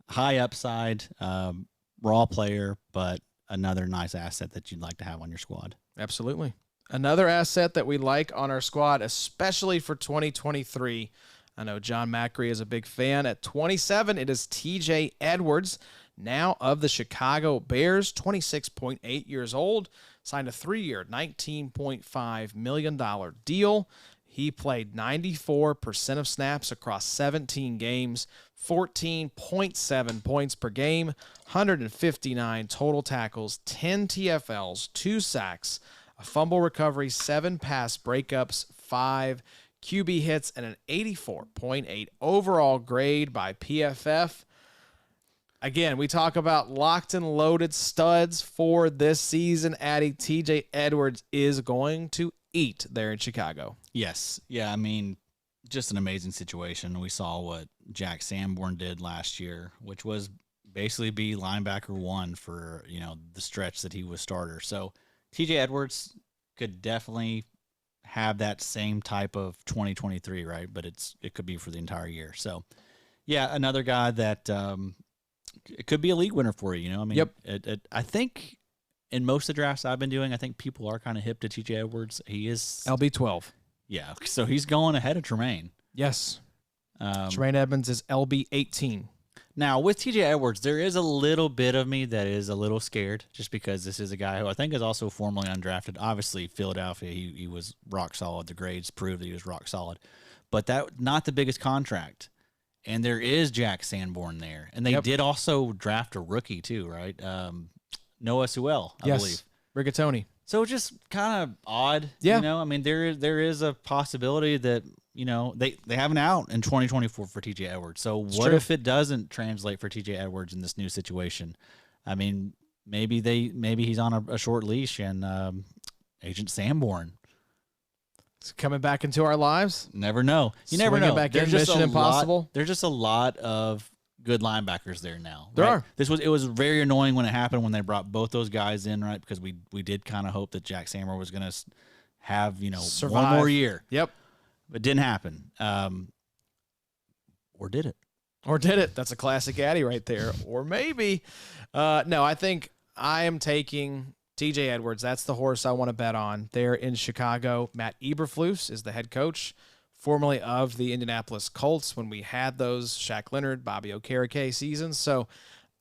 high upside, raw player, but another nice asset that you'd like to have on your squad. Absolutely. Another asset that we like on our squad, especially for 2023. I know John Macri is a big fan. At 27, it is TJ Edwards, now of the Chicago Bears, 26.8 years old, signed a 3-year, $19.5 million deal. He played 94% of snaps across 17 games, 14.7 points per game, 159 total tackles, 10 TFLs, 2 sacks, a fumble recovery, 7 pass breakups, 5 QB hits, and an 84.8 overall grade by PFF. Again, we talk about locked and loaded studs for this season. Adding TJ Edwards is going to eat there in Chicago. Yes. Yeah, I mean, just an amazing situation. We saw what Jack Sanborn did last year, which was basically be linebacker 1 for, the stretch that he was starter. So TJ Edwards could definitely have that same type of 2023, right? But it could be for the entire year. So, yeah, another guy that it could be a league winner for you. I mean, I think in most of the drafts I've been doing, I think people are kind of hip to TJ Edwards. He is LB12. Yeah, so he's going ahead of Germaine. Yes. Germaine Edmonds is LB18. Now, with TJ Edwards, there is a little bit of me that is a little scared just because this is a guy who I think is also formerly undrafted. Obviously, Philadelphia, he was rock solid. The grades proved that he was rock solid. But that not the biggest contract. And there is Jack Sanborn there. And they did also draft a rookie too, right? Noah Sewell, I believe. Rigatoni. So just kind of odd, I mean, there is a possibility that, they have an out in 2024 for TJ Edwards. So what if it doesn't translate for TJ Edwards in this new situation? I mean, maybe he's on a short leash, and Agent Sanborn. It's coming back into our lives. Never know. You never know. Back in Mission Impossible. There's just a lot of good linebackers there now. There right? are. It was very annoying when it happened when they brought both those guys in, right? Because we did kind of hope that Jack Sammer was going to have Survive. one more year. Yep. But it didn't happen. Or did it? Or did it? That's a classic Addy right there. Or maybe. No, I think I am taking TJ Edwards. That's the horse I want to bet on there in Chicago. Matt Eberflus is the head coach, formerly of the Indianapolis Colts when we had those Shaq Leonard, Bobby Okereke seasons. So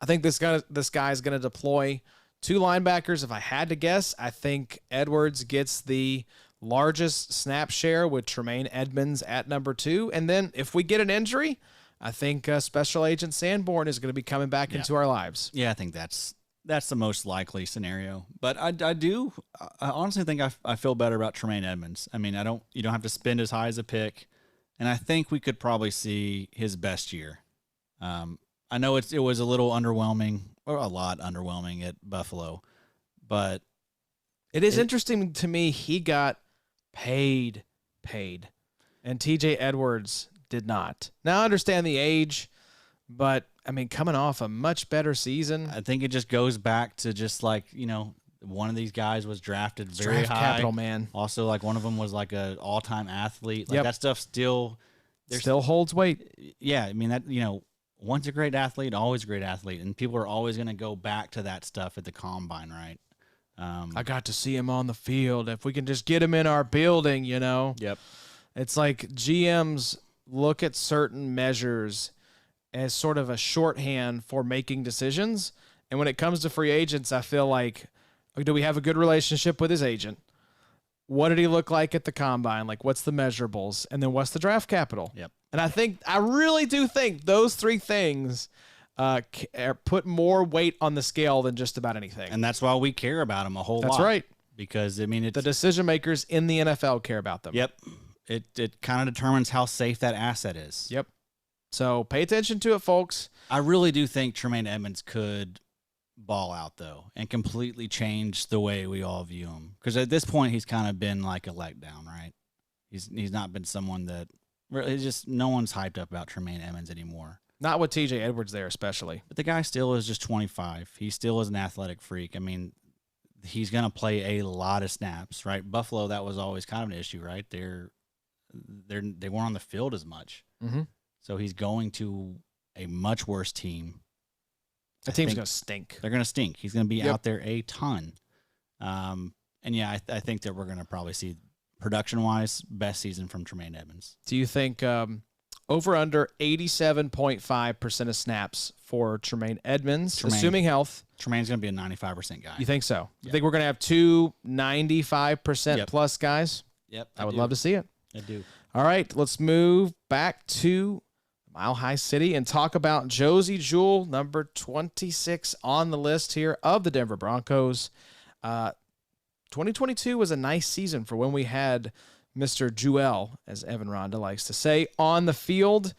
I think this guy is going to deploy 2 linebackers. If I had to guess, I think Edwards gets the largest snap share with Tremaine Edmonds at number 2. And then if we get an injury, I think Special Agent Sanborn is going to be coming back into our lives. Yeah, I think that's the most likely scenario. But I honestly think I feel better about Tremaine Edmonds. I mean, you don't have to spend as high as a pick, and I think we could probably see his best year. I know it was a little underwhelming, or a lot underwhelming at Buffalo, but it is interesting to me he got paid, and TJ Edwards did not. Now I understand the age, but I mean, coming off a much better season. I think it just goes back to just like, one of these guys was drafted very draft high. capital, man. Also, like one of them was like an all-time athlete. Like Yep. that stuff still holds weight. Yeah, I mean that, once a great athlete, always a great athlete, and people are always going to go back to that stuff at the combine, right? I got to see him on the field. If we can just get him in our building, Yep. It's like GMs look at certain measures as sort of a shorthand for making decisions. And when it comes to free agents, I feel like, do we have a good relationship with his agent? What did he look like at the combine? Like, what's the measurables? And then what's the draft capital? Yep. And I really do think those 3 things put more weight on the scale than just about anything. And that's why we care about them a whole lot. That's right. Because, I mean, it's The decision makers in the NFL care about them. Yep. It kind of determines how safe that asset is. Yep. So pay attention to it, folks. I really do think Tremaine Edmonds could ball out, though, and completely change the way we all view him. Because at this point, he's kind of been like a letdown, right? He's not been someone that really just no one's hyped up about Tremaine Edmonds anymore. Not with TJ Edwards there, especially. But the guy still is just 25. He still is an athletic freak. I mean, he's going to play a lot of snaps, right? Buffalo, that was always kind of an issue, right? They weren't on the field as much. Mm-hmm. So he's going to a much worse team. The team's going to stink. They're going to stink. He's going to be out there a ton. And yeah, I think that we're going to probably see, production-wise, best season from Tremaine Edmonds. Do you think over under 87.5% of snaps for Tremaine Edmonds, assuming health? Tremaine's going to be a 95% guy. You think so? Yep. You think we're going to have 2 95% plus guys? Yep. I would love to see it. I do. All right, let's move back to Mile High City and talk about Josey Jewell, number 26 on the list here of the Denver Broncos. 2022 was a nice season for when we had Mr. Jewell, as Evan Ronda likes to say, on the field.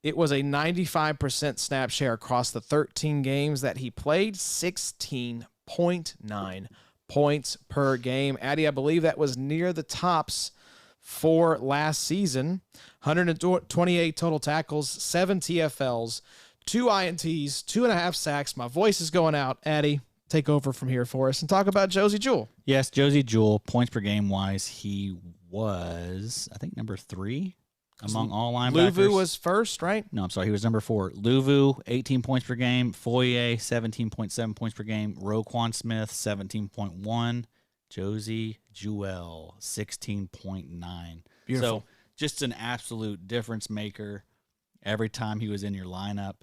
It was a 95% snap share across the 13 games that he played, 16.9 points per game. Addy, I believe that was near the tops for last season. 128 total tackles, 7 TFLs, 2 INTs, 2.5 sacks. My voice is going out. Addy, take over from here for us and talk about Josey Jewell. Yes, Josey Jewell, points per game wise, he was, I think, number 3 among all linebackers. Luvu was first, right? No, I'm sorry. He was number 4. Luvu, 18 points per game. Foye, 17.7 points per game. Roquan Smith, 17.1. Josey Jewell, 16.9. Beautiful. So just an absolute difference maker every time he was in your lineup.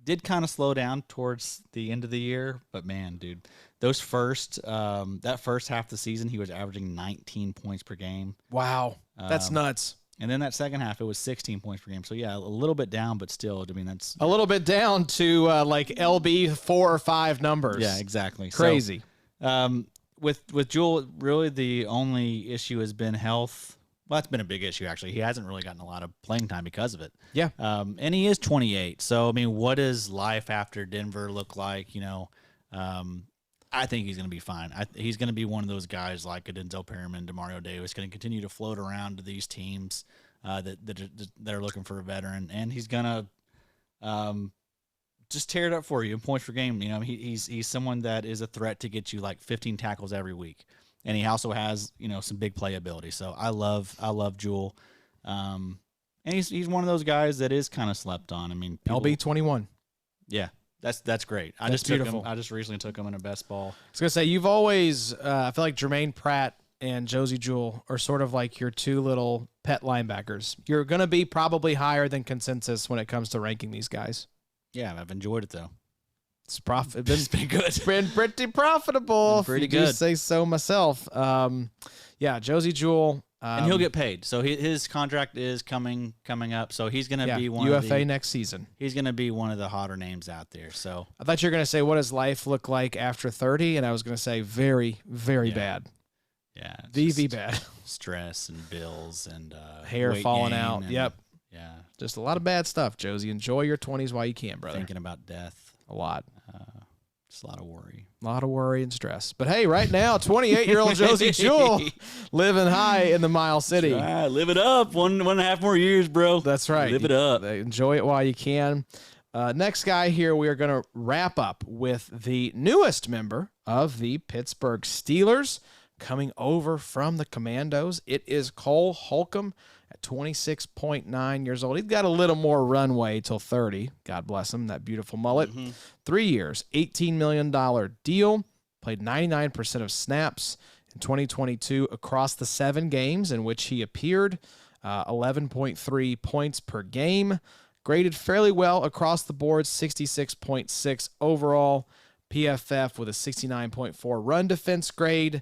Did kind of slow down towards the end of the year, but man, dude, that first half of the season, he was averaging 19 points per game. Wow. That's nuts. And then that second half, it was 16 points per game. So yeah, a little bit down, but still, I mean, that's a little bit down to like LB 4 or 5 numbers. Yeah, exactly. Crazy. So, with Jewell, really the only issue has been health. Well, that's been a big issue, actually. He hasn't really gotten a lot of playing time because of it. Yeah. And he is 28. So, I mean, what does life after Denver look like? I think he's going to be fine. He's going to be one of those guys like a Denzel Perryman, DeMario Davis, going to continue to float around to these teams that are looking for a veteran, and he's going to just tear it up for you in points per game. You know, he's someone that is a threat to get you like 15 tackles every week, and he also has, you know, some big playability. So I love Jewell, and he's one of those guys that is kind of slept on. I mean, LB 21. Yeah. That's great. I just recently took him in a best ball. I was gonna say, you've always I feel like Germaine, Pratt, and Josey, Jewell are sort of like your two little pet linebackers. You're gonna be probably higher than consensus when it comes to ranking these guys. Yeah, I've enjoyed it though. It's been good. It's been pretty profitable. Pretty if you do good. say so myself. Yeah, Josey, Jewell. And he'll get paid. So his contract is coming up. So he's going to be one UFA next season. He's going to be one of the hotter names out there. So I thought you were going to say, what does life look like after 30? And I was going to say very, very bad. Yeah. VV bad. Stress and bills and hair weight falling gain out. and, Yep. Yeah. Just a lot of bad stuff, Josey. Enjoy your 20s while you can, brother. Thinking about death. A lot. Just a lot of worry. A lot of worry and stress. But hey, right now, 28-year-old Josey Jewell living high in the Mile City. Live it up. 1.5 more years, bro. That's right. Live it up. Enjoy it while you can. Next guy here, we are going to wrap up with the newest member of the Pittsburgh Steelers coming over from the Commandos. It is Cole Holcomb at 26.9 years old. He's got a little more runway till 30. God bless him, that beautiful mullet. 3 years, $18 million deal. Played 99% of snaps in 2022 across the 7 games in which he appeared. 11.3 points per game. Graded fairly well across the board, 66.6 overall. PFF with a 69.4 run defense grade.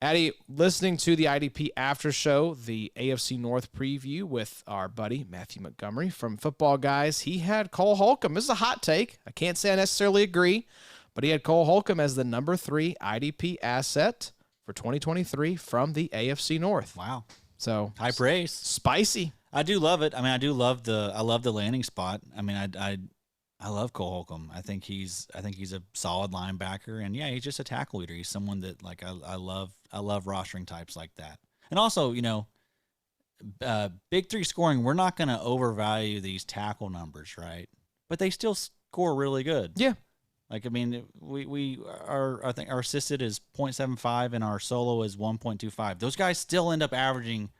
Addy, listening to the IDP after show, the AFC North preview with our buddy Matthew Montgomery from Football Guys, he had Cole Holcomb. This is a hot take. I can't say I necessarily agree, but he had Cole Holcomb as the number 3 IDP asset for 2023 from the AFC North. Wow. So high praise. Spicy. I do love it. I mean, I love the landing spot. I mean, I love Cole Holcomb. I think he's a solid linebacker, and yeah, he's just a tackle leader. He's someone that like I love rostering types like that. And also, you know, big 3 scoring, we're not going to overvalue these tackle numbers, right? But they still score really good. Yeah. Like, I mean, I think our assisted is 0.75 and our solo is 1.25. Those guys still end up averaging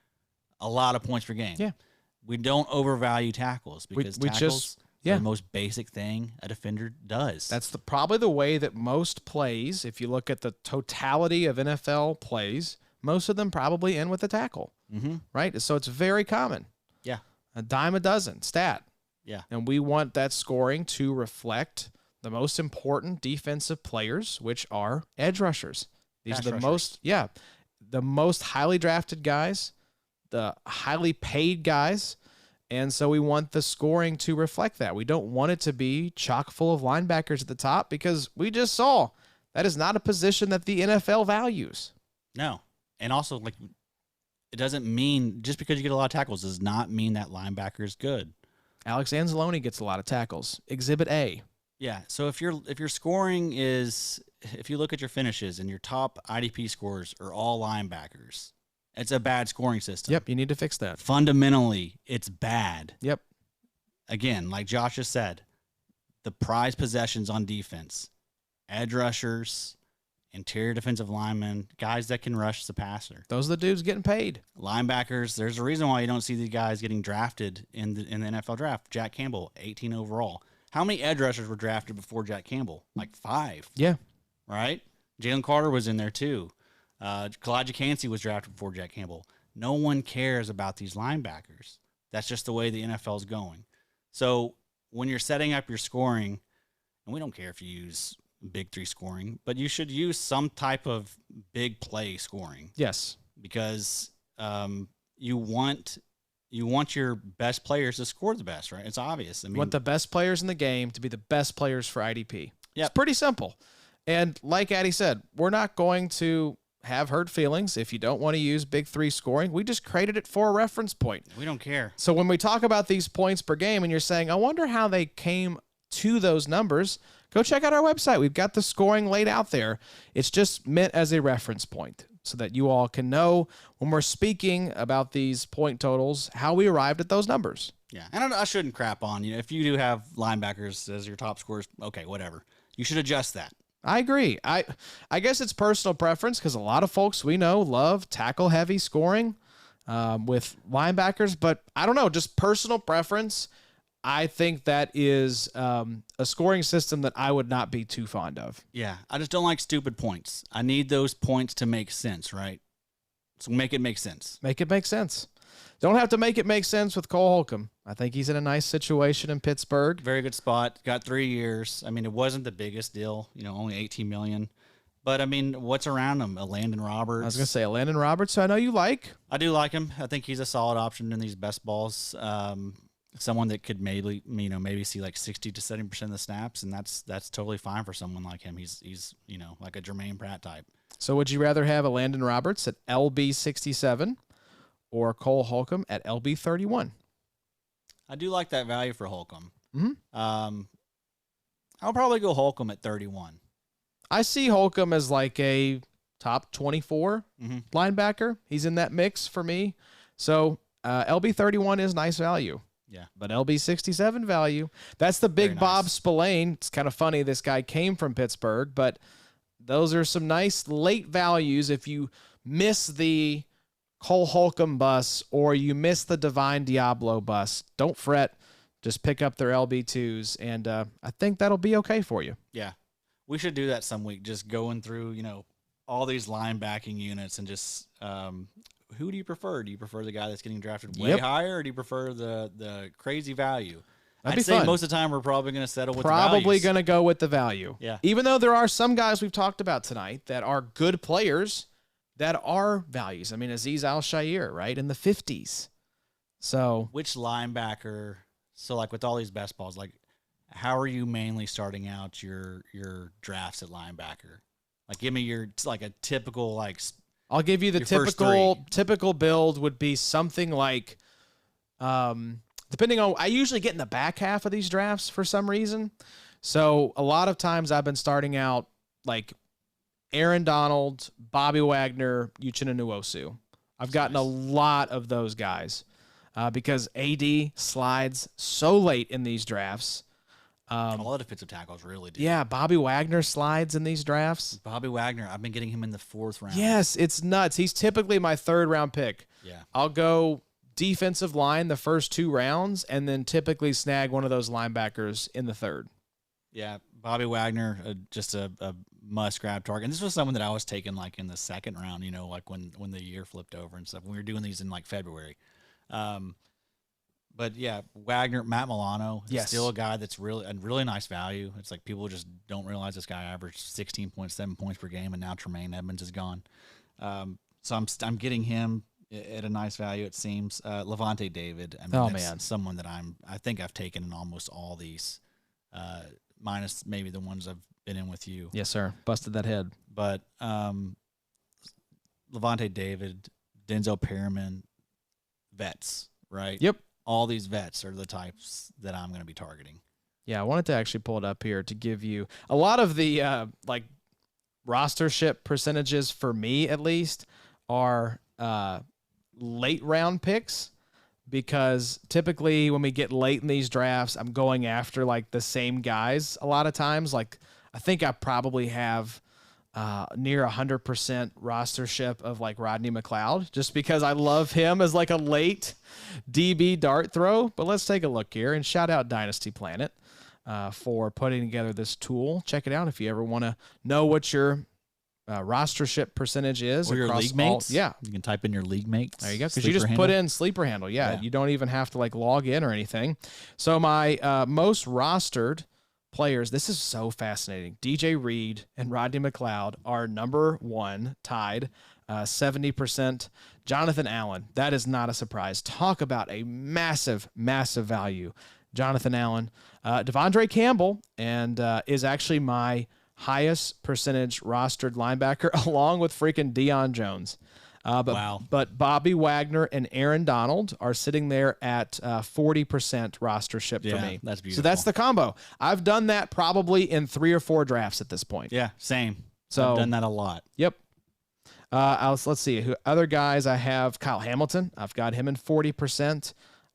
a lot of points per game. Yeah. We don't overvalue tackles because we tackles yeah. the most basic thing a defender does. That's probably the way that most plays, if you look at the totality of NFL plays, most of them probably end with a tackle, right? So it's very common. Yeah. A dime a dozen stat. Yeah. And we want that scoring to reflect the most important defensive players, which are edge rushers. These Pass are the rushers. the most highly drafted guys, the highly paid guys. And so we want the scoring to reflect that. We don't want it to be chock full of linebackers at the top because we just saw that is not a position that the NFL values. No. And also, like, it doesn't mean just because you get a lot of tackles does not mean that linebacker is good. Alex Anzalone gets a lot of tackles. Exhibit A. Yeah. So if your scoring is, if you look at your finishes and your top IDP scores are all linebackers, it's a bad scoring system. Yep, you need to fix that. Fundamentally, it's bad. Yep. Again, like Josh just said, the prize possessions on defense, edge rushers, interior defensive linemen, guys that can rush the passer. Those are the dudes getting paid. Linebackers, there's a reason why you don't see these guys getting drafted in the NFL draft. Jack Campbell, 18 overall. How many edge rushers were drafted before Jack Campbell? Like 5. Yeah. Right? Jalen Carter was in there too. Kalijah Kancey was drafted before Jack Campbell. No one cares about these linebackers. That's just the way the NFL is going. So when you're setting up your scoring, and we don't care if you use big 3 scoring, but you should use some type of big play scoring. Yes. Because you want your best players to score the best, right? It's obvious. I mean, You want the best players in the game to be the best players for IDP. Yep. It's pretty simple. And like Addy said, we're not going to have hurt feelings if you don't want to use big 3 scoring. We just created it for a reference point. we don't care. So when we talk about these points per game and you're saying, I wonder how they came to those numbers, go check out our website. We've got the scoring laid out there. It's just meant as a reference point so that you all can know when we're speaking about these point totals, how we arrived at those numbers. Yeah, and I shouldn't crap on, if you do have linebackers as your top scorers, okay, whatever. You should adjust that. I agree. I guess it's personal preference because a lot of folks we know love tackle-heavy scoring with linebackers, but I don't know, just personal preference. I think that is a scoring system that I would not be too fond of. Yeah, I just don't like stupid points. I need those points to make sense, right? So make it make sense. Make it make sense. Don't have to make it make sense with Cole Holcomb. I think he's in a nice situation in Pittsburgh. Very good spot. Got 3 years. I mean, it wasn't the biggest deal, only $18 million. But, I mean, what's around him? A Landon Roberts. I was going to say a Landon Roberts, who I know you like. I do like him. I think he's a solid option in these best balls. Someone that could maybe see like 60 to 70% of the snaps, and that's totally fine for someone like him. He's like a Jermaine Pratt type. So would you rather have a Landon Roberts at LB 67 or Cole Holcomb at LB 31? I do like that value for Holcomb. Mm-hmm. I'll probably go Holcomb at 31. I see Holcomb as like a top 24 linebacker. He's in that mix for me. So LB 31 is nice value. Yeah. But LB 67 value, that's the big Bob Spillane. It's kind of funny. This guy came from Pittsburgh, but those are some nice late values. If you miss the Cole Holcomb bus or you miss the Divine Deablo bus, don't fret. Just pick up their LB2s, and I think that'll be okay for you. Yeah. We should do that some week, just going through, all these linebacking units and just who do you prefer? Do you prefer the guy that's getting drafted way higher, or do you prefer the crazy value? I'd say most of the time we're probably going to settle with probably going to go with the value. Yeah. Even though there are some guys we've talked about tonight that are good players that are values. I mean, Azeez Al-Shaair, right, in the 50s. So which linebacker? So like with all these best balls, like how are you mainly starting out your drafts at linebacker? Like give me a typical I'll give you the typical build would be something like, depending on, I usually get in the back half of these drafts for some reason. So a lot of times I've been starting out like Aaron Donald, Bobby Wagner, Uchenna Nwosu. I've gotten a lot of those guys because AD slides so late in these drafts. A lot of defensive tackles really do. Yeah, Bobby Wagner slides in these drafts. Bobby Wagner, I've been getting him in the 4th round. Yes, it's nuts. He's typically my 3rd round pick. Yeah. I'll go defensive line the first 2 rounds and then typically snag one of those linebackers in the 3rd. Yeah, Bobby Wagner, just a must-grab target. And this was someone that I was taking like in the 2nd round, like when the year flipped over and stuff. When we were doing these in like February. But yeah, Wagner, Matt Milano is still a guy that's really nice value. It's like people just don't realize this guy averaged 16.7 points per game, and now Tremaine Edmonds is gone. So I'm getting him at a nice value. It seems Levante David. I mean, that's someone that I think I've taken in almost all these, minus maybe the ones I've been in with you. Yes, sir. Busted that head. But Levante David, Denzel Perriman, vets, right? Yep. All these vets are the types that I'm going to be targeting. Yeah, I wanted to actually pull it up here to give you a lot of the rostership percentages for me, at least, are late round picks, because typically when we get late in these drafts, I'm going after like the same guys a lot of times. Like I think I probably have near 100% rostership of like Rodney McLeod, just because I love him as like a late DB dart throw. But let's take a look here and shout out Dynasty Planet for putting together this tool. Check it out if you ever want to know what your rostership percentage is. Or your league mates. Yeah. You can type in your league mates. There you go. Because you just put in sleeper handle. Yeah. You don't even have to like log in or anything. So my most rostered players, this is so fascinating. DJ Reed and Rodney McLeod are number 1, tied, 70%. Jonathan Allen, that is not a surprise. Talk about a massive, massive value. Jonathan Allen. Devondre Campbell and is actually my highest percentage rostered linebacker, along with freaking Deion Jones. But Bobby Wagner and Aaron Donald are sitting there at 40% rostership for me. That's beautiful. So that's the combo. I've done that probably in 3 or 4 drafts at this point. Yeah, same. So I've done that a lot. Yep. Let's see who other guys I have. Kyle Hamilton. I've got him in 40%.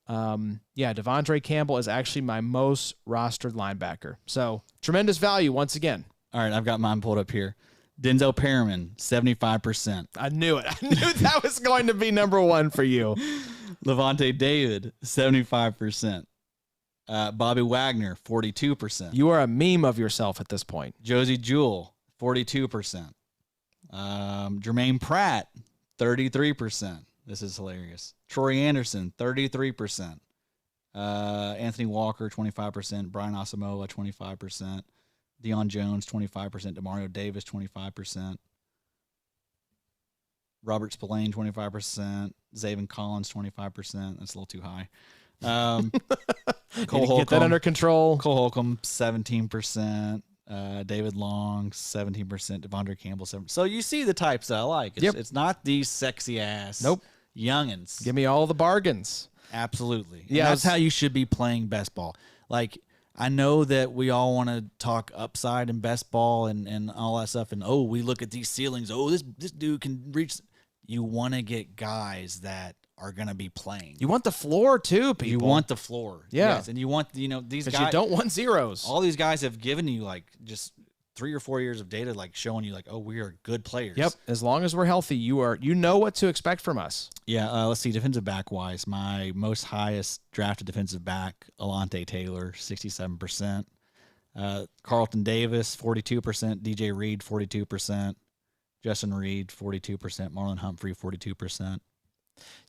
Devondre Campbell is actually my most rostered linebacker. So tremendous value once again. All right, I've got mine pulled up here. Denzel Perriman, 75%. I knew it. I knew that was going to be number 1 for you. Levante David, 75%. Bobby Wagner, 42%. You are a meme of yourself at this point. Josey Jewell, 42%. Germaine Pratt, 33%. This is hilarious. Troy Anderson, 33%. Anthony Walker, 25%. Brian Asamoah, 25%. Deion Jones, 25%. Demario Davis, 25%. Robert Spillane, 25%. Zaven Collins, 25%. That's a little too high. Cole Holcomb, get that under control. Cole Holcomb, 17%. David Long, 17%. Devondre Campbell, 7%. So you see the types that I like. It's not these sexy ass youngins. Give me all the bargains. Absolutely. Yeah, and that's how you should be playing best ball. Like, I know that we all want to talk upside in best ball and all that stuff. And, we look at these ceilings. This dude can reach. You want to get guys that are going to be playing. You want the floor too, people. You want the floor. Yeah. Yes. And you want, these guys. You don't want zeros. All these guys have given you like just 3 or 4 years of data, like showing you like, we are good players. Yep. As long as we're healthy, you know what to expect from us. Yeah. Let's see. Defensive back wise, my most highest drafted defensive back, Alontae Taylor, 67%. Carlton Davis, 42%. DJ Reed, 42%. Justin Reed, 42%. Marlon Humphrey, 42%.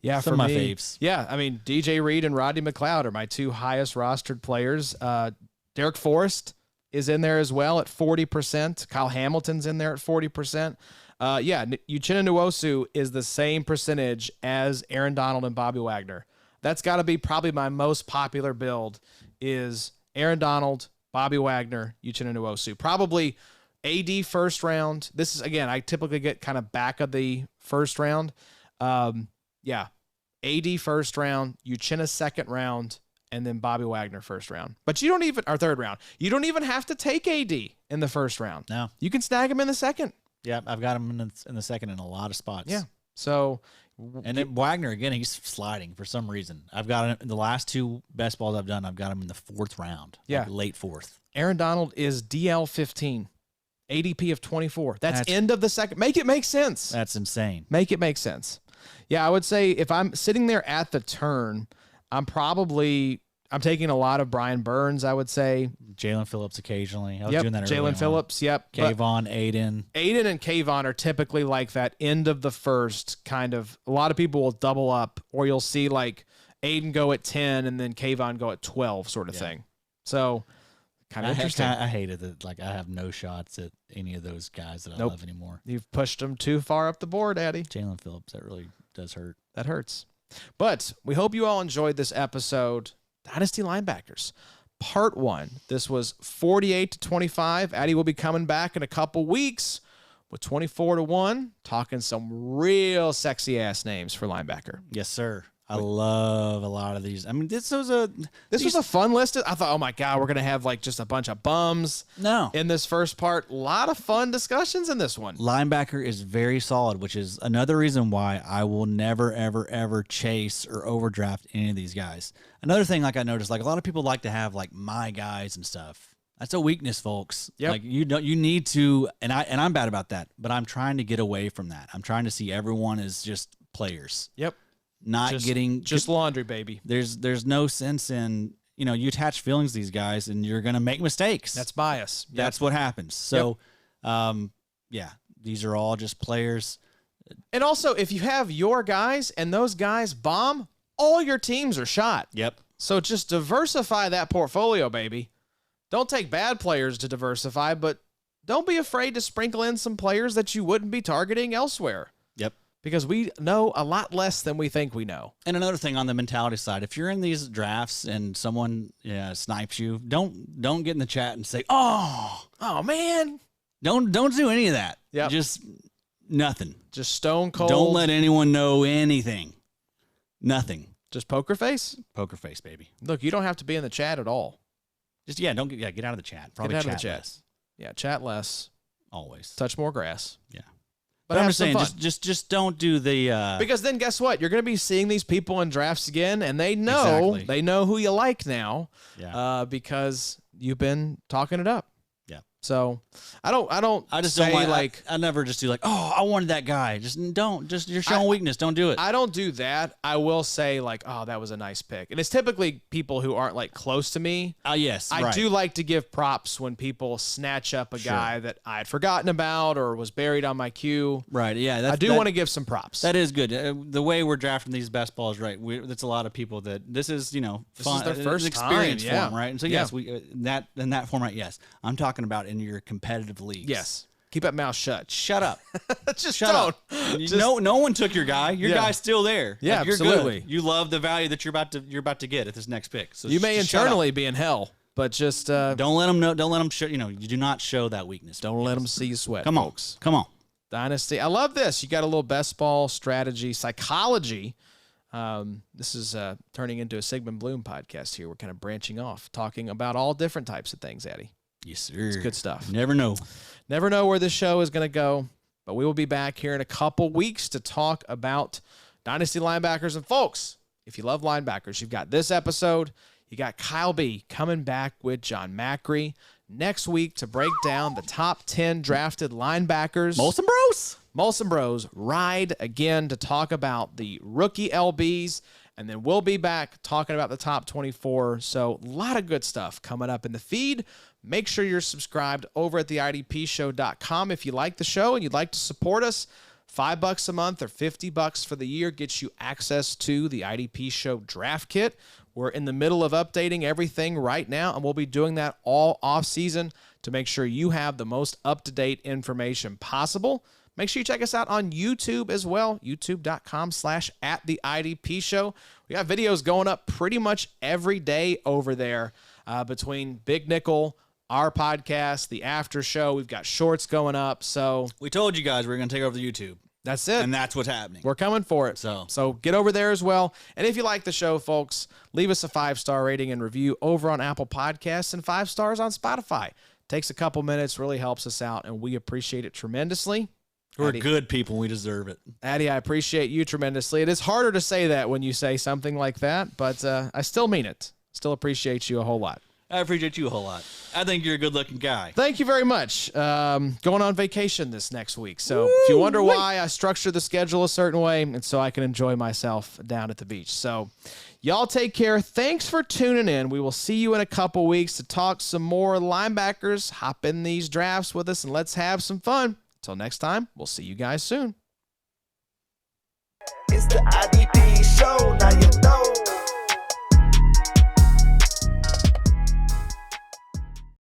Yeah, some for of my me, faves. Yeah, I mean, DJ Reed and Rodney McLeod are my 2 highest rostered players. Derek Forrest is in there as well at 40%. Kyle Hamilton's in there at 40%. Uchenna Nwosu is the same percentage as Aaron Donald and Bobby Wagner. That's got to be probably my most popular build is Aaron Donald, Bobby Wagner, Uchenna Nwosu. Probably AD first round. This is, again, I typically get kind of back of the first round. AD first round, Uchenna second round, and then Bobby Wagner first round. But you don't even, or third round, you don't even have to take AD in the first round. No. You can snag him in the second. Yeah, I've got him in the second in a lot of spots. Yeah. So. And then Wagner, again, he's sliding for some reason. I've got him in the last 2 best balls I've done, I've got him in the 4th round. Yeah. Like late 4th. Aaron Donald is DL 15. ADP of 24. That's end of the second. Make it make sense. That's insane. Make it make sense. Yeah, I would say if I'm sitting there at the turn, I'm taking a lot of Brian Burns, I would say. Jalen Phillips occasionally. I was doing that early Jalen Phillips, yep. Kayvon, Aiden. Aiden and Kayvon are typically like that end of the first kind of. A lot of people will double up, or you'll see like Aiden go at 10 and then Kayvon go at 12 sort of thing. So kind of interesting. I hated that. Like, I have no shots at any of those guys that I love anymore. You've pushed them too far up the board, Addy. Jalen Phillips, that really does hurt. That hurts. But we hope you all enjoyed this episode. Dynasty Linebackers, Part 1. This was 48-25. Addy will be coming back in a couple weeks with 24-1, talking some real sexy-ass names for linebacker. Yes, sir. I love a lot of these. I mean, this was a fun list. I thought, oh my God, we're going to have like just a bunch of bums in this first part. A lot of fun discussions in this one. Linebacker is very solid, which is another reason why I will never, ever, ever chase or overdraft any of these guys. Another thing, like I noticed, like a lot of people like to have like my guys and stuff. That's a weakness, folks. Yep. Like you need to, and I'm bad about that, but I'm trying to get away from that. I'm trying to see everyone as just players. Yep. Not getting just laundry, baby. There's no sense in, you attach feelings to these guys and you're going to make mistakes. That's bias. Yep. That's what happens. So, these are all just players. And also, if you have your guys and those guys bomb, all your teams are shot. Yep. So just diversify that portfolio, baby. Don't take bad players to diversify, but don't be afraid to sprinkle in some players that you wouldn't be targeting elsewhere. Yep. Because we know a lot less than we think we know. And another thing on the mentality side, if you're in these drafts and someone snipes you, don't get in the chat and say, "Oh man." Don't do any of that. Yeah. Just Nothing. Just stone cold. Don't let anyone know anything. Nothing. Just poker face. Poker face, baby. Look, you don't have to be in the chat at all. Just don't get out of the chat. Probably Get out of the chat chat. less. Yeah, chat less. Always. Touch more grass. Yeah. But I'm have just some saying, fun. just don't do the Because then guess what? You're going to be seeing these people in drafts again, and they know Exactly. who you like now, Yeah. because you've been talking it up. Yeah. So I just don't say like. I never just do like, oh, I wanted that guy. Just don't. Just you're showing weakness. Don't do it. I don't do that. I will say like, oh, that was a nice pick. And it's typically people who aren't like close to me. Yes. I right. do like to give props when people snatch up a guy that I had forgotten about or was buried on my queue. Right. Yeah. I do want to give some props. That is good. The way we're drafting these best balls, right? That's a lot of people that this is, fun. This is their first experience time, yeah. for 'em, right? And so yes, we in that format, yes. I'm talking about in your competitive leagues. Yes. Keep that mouth shut. Shut up. Just Shut don't. up. No one took your guy. Your guy's still there. Yeah, you're absolutely. Good. You love the value that you're about to get at this next pick. So You may just shut internally up. be in hell, but just Don't let them know. Don't let them show. You do not show that weakness. don't let them see you sweat. Come on, folks. Come on. Dynasty. I love this. You got a little best ball strategy, psychology. This is turning into a Sigmund Bloom podcast here. We're kind of branching off, talking about all different types of things, Eddie. Yes, sir. It's good stuff. Never know. Never know where this show is going to go, but we will be back here in a couple weeks to talk about Dynasty linebackers. And folks, if you love linebackers, you've got this episode. You got Kyle B coming back with John Macri next week to break down the top 10 drafted linebackers. Molson Bros. Molson Bros ride again to talk about the rookie LBs, and then we'll be back talking about the top 24. So a lot of good stuff coming up in the feed. Make sure you're subscribed over at theidpshow.com. If you like the show and you'd like to support us, $5 a month or $50 for the year gets you access to the IDP Show Draft Kit. We're in the middle of updating everything right now, and we'll be doing that all off-season to make sure you have the most up-to-date information possible. Make sure you check us out on YouTube as well, youtube.com/@theidpshow. We got videos going up pretty much every day over there between Big Nickel, our podcast, the after show. We've got shorts going up. So We told you guys we were going to take over the YouTube, that's it. and that's what's happening. We're coming for it. So get over there as well. And if you like the show, folks, leave us a 5-star rating and review over on Apple Podcasts and 5 stars on Spotify. Takes a couple minutes, really helps us out, and we appreciate it tremendously. We're Addie, good people. We deserve it. Addie, I appreciate you tremendously. It is harder to say that when you say something like that, but I still mean it. Still appreciate you a whole lot. I appreciate you a whole lot. I think you're a good-looking guy. Thank you very much. Going on vacation this next week. So if you wonder why I structure the schedule a certain way, it's so I can enjoy myself down at the beach. So y'all take care. Thanks for tuning in. We will see you in a couple weeks to talk some more linebackers. Hop in these drafts with us and let's have some fun. Until next time, we'll see you guys soon. It's the IDP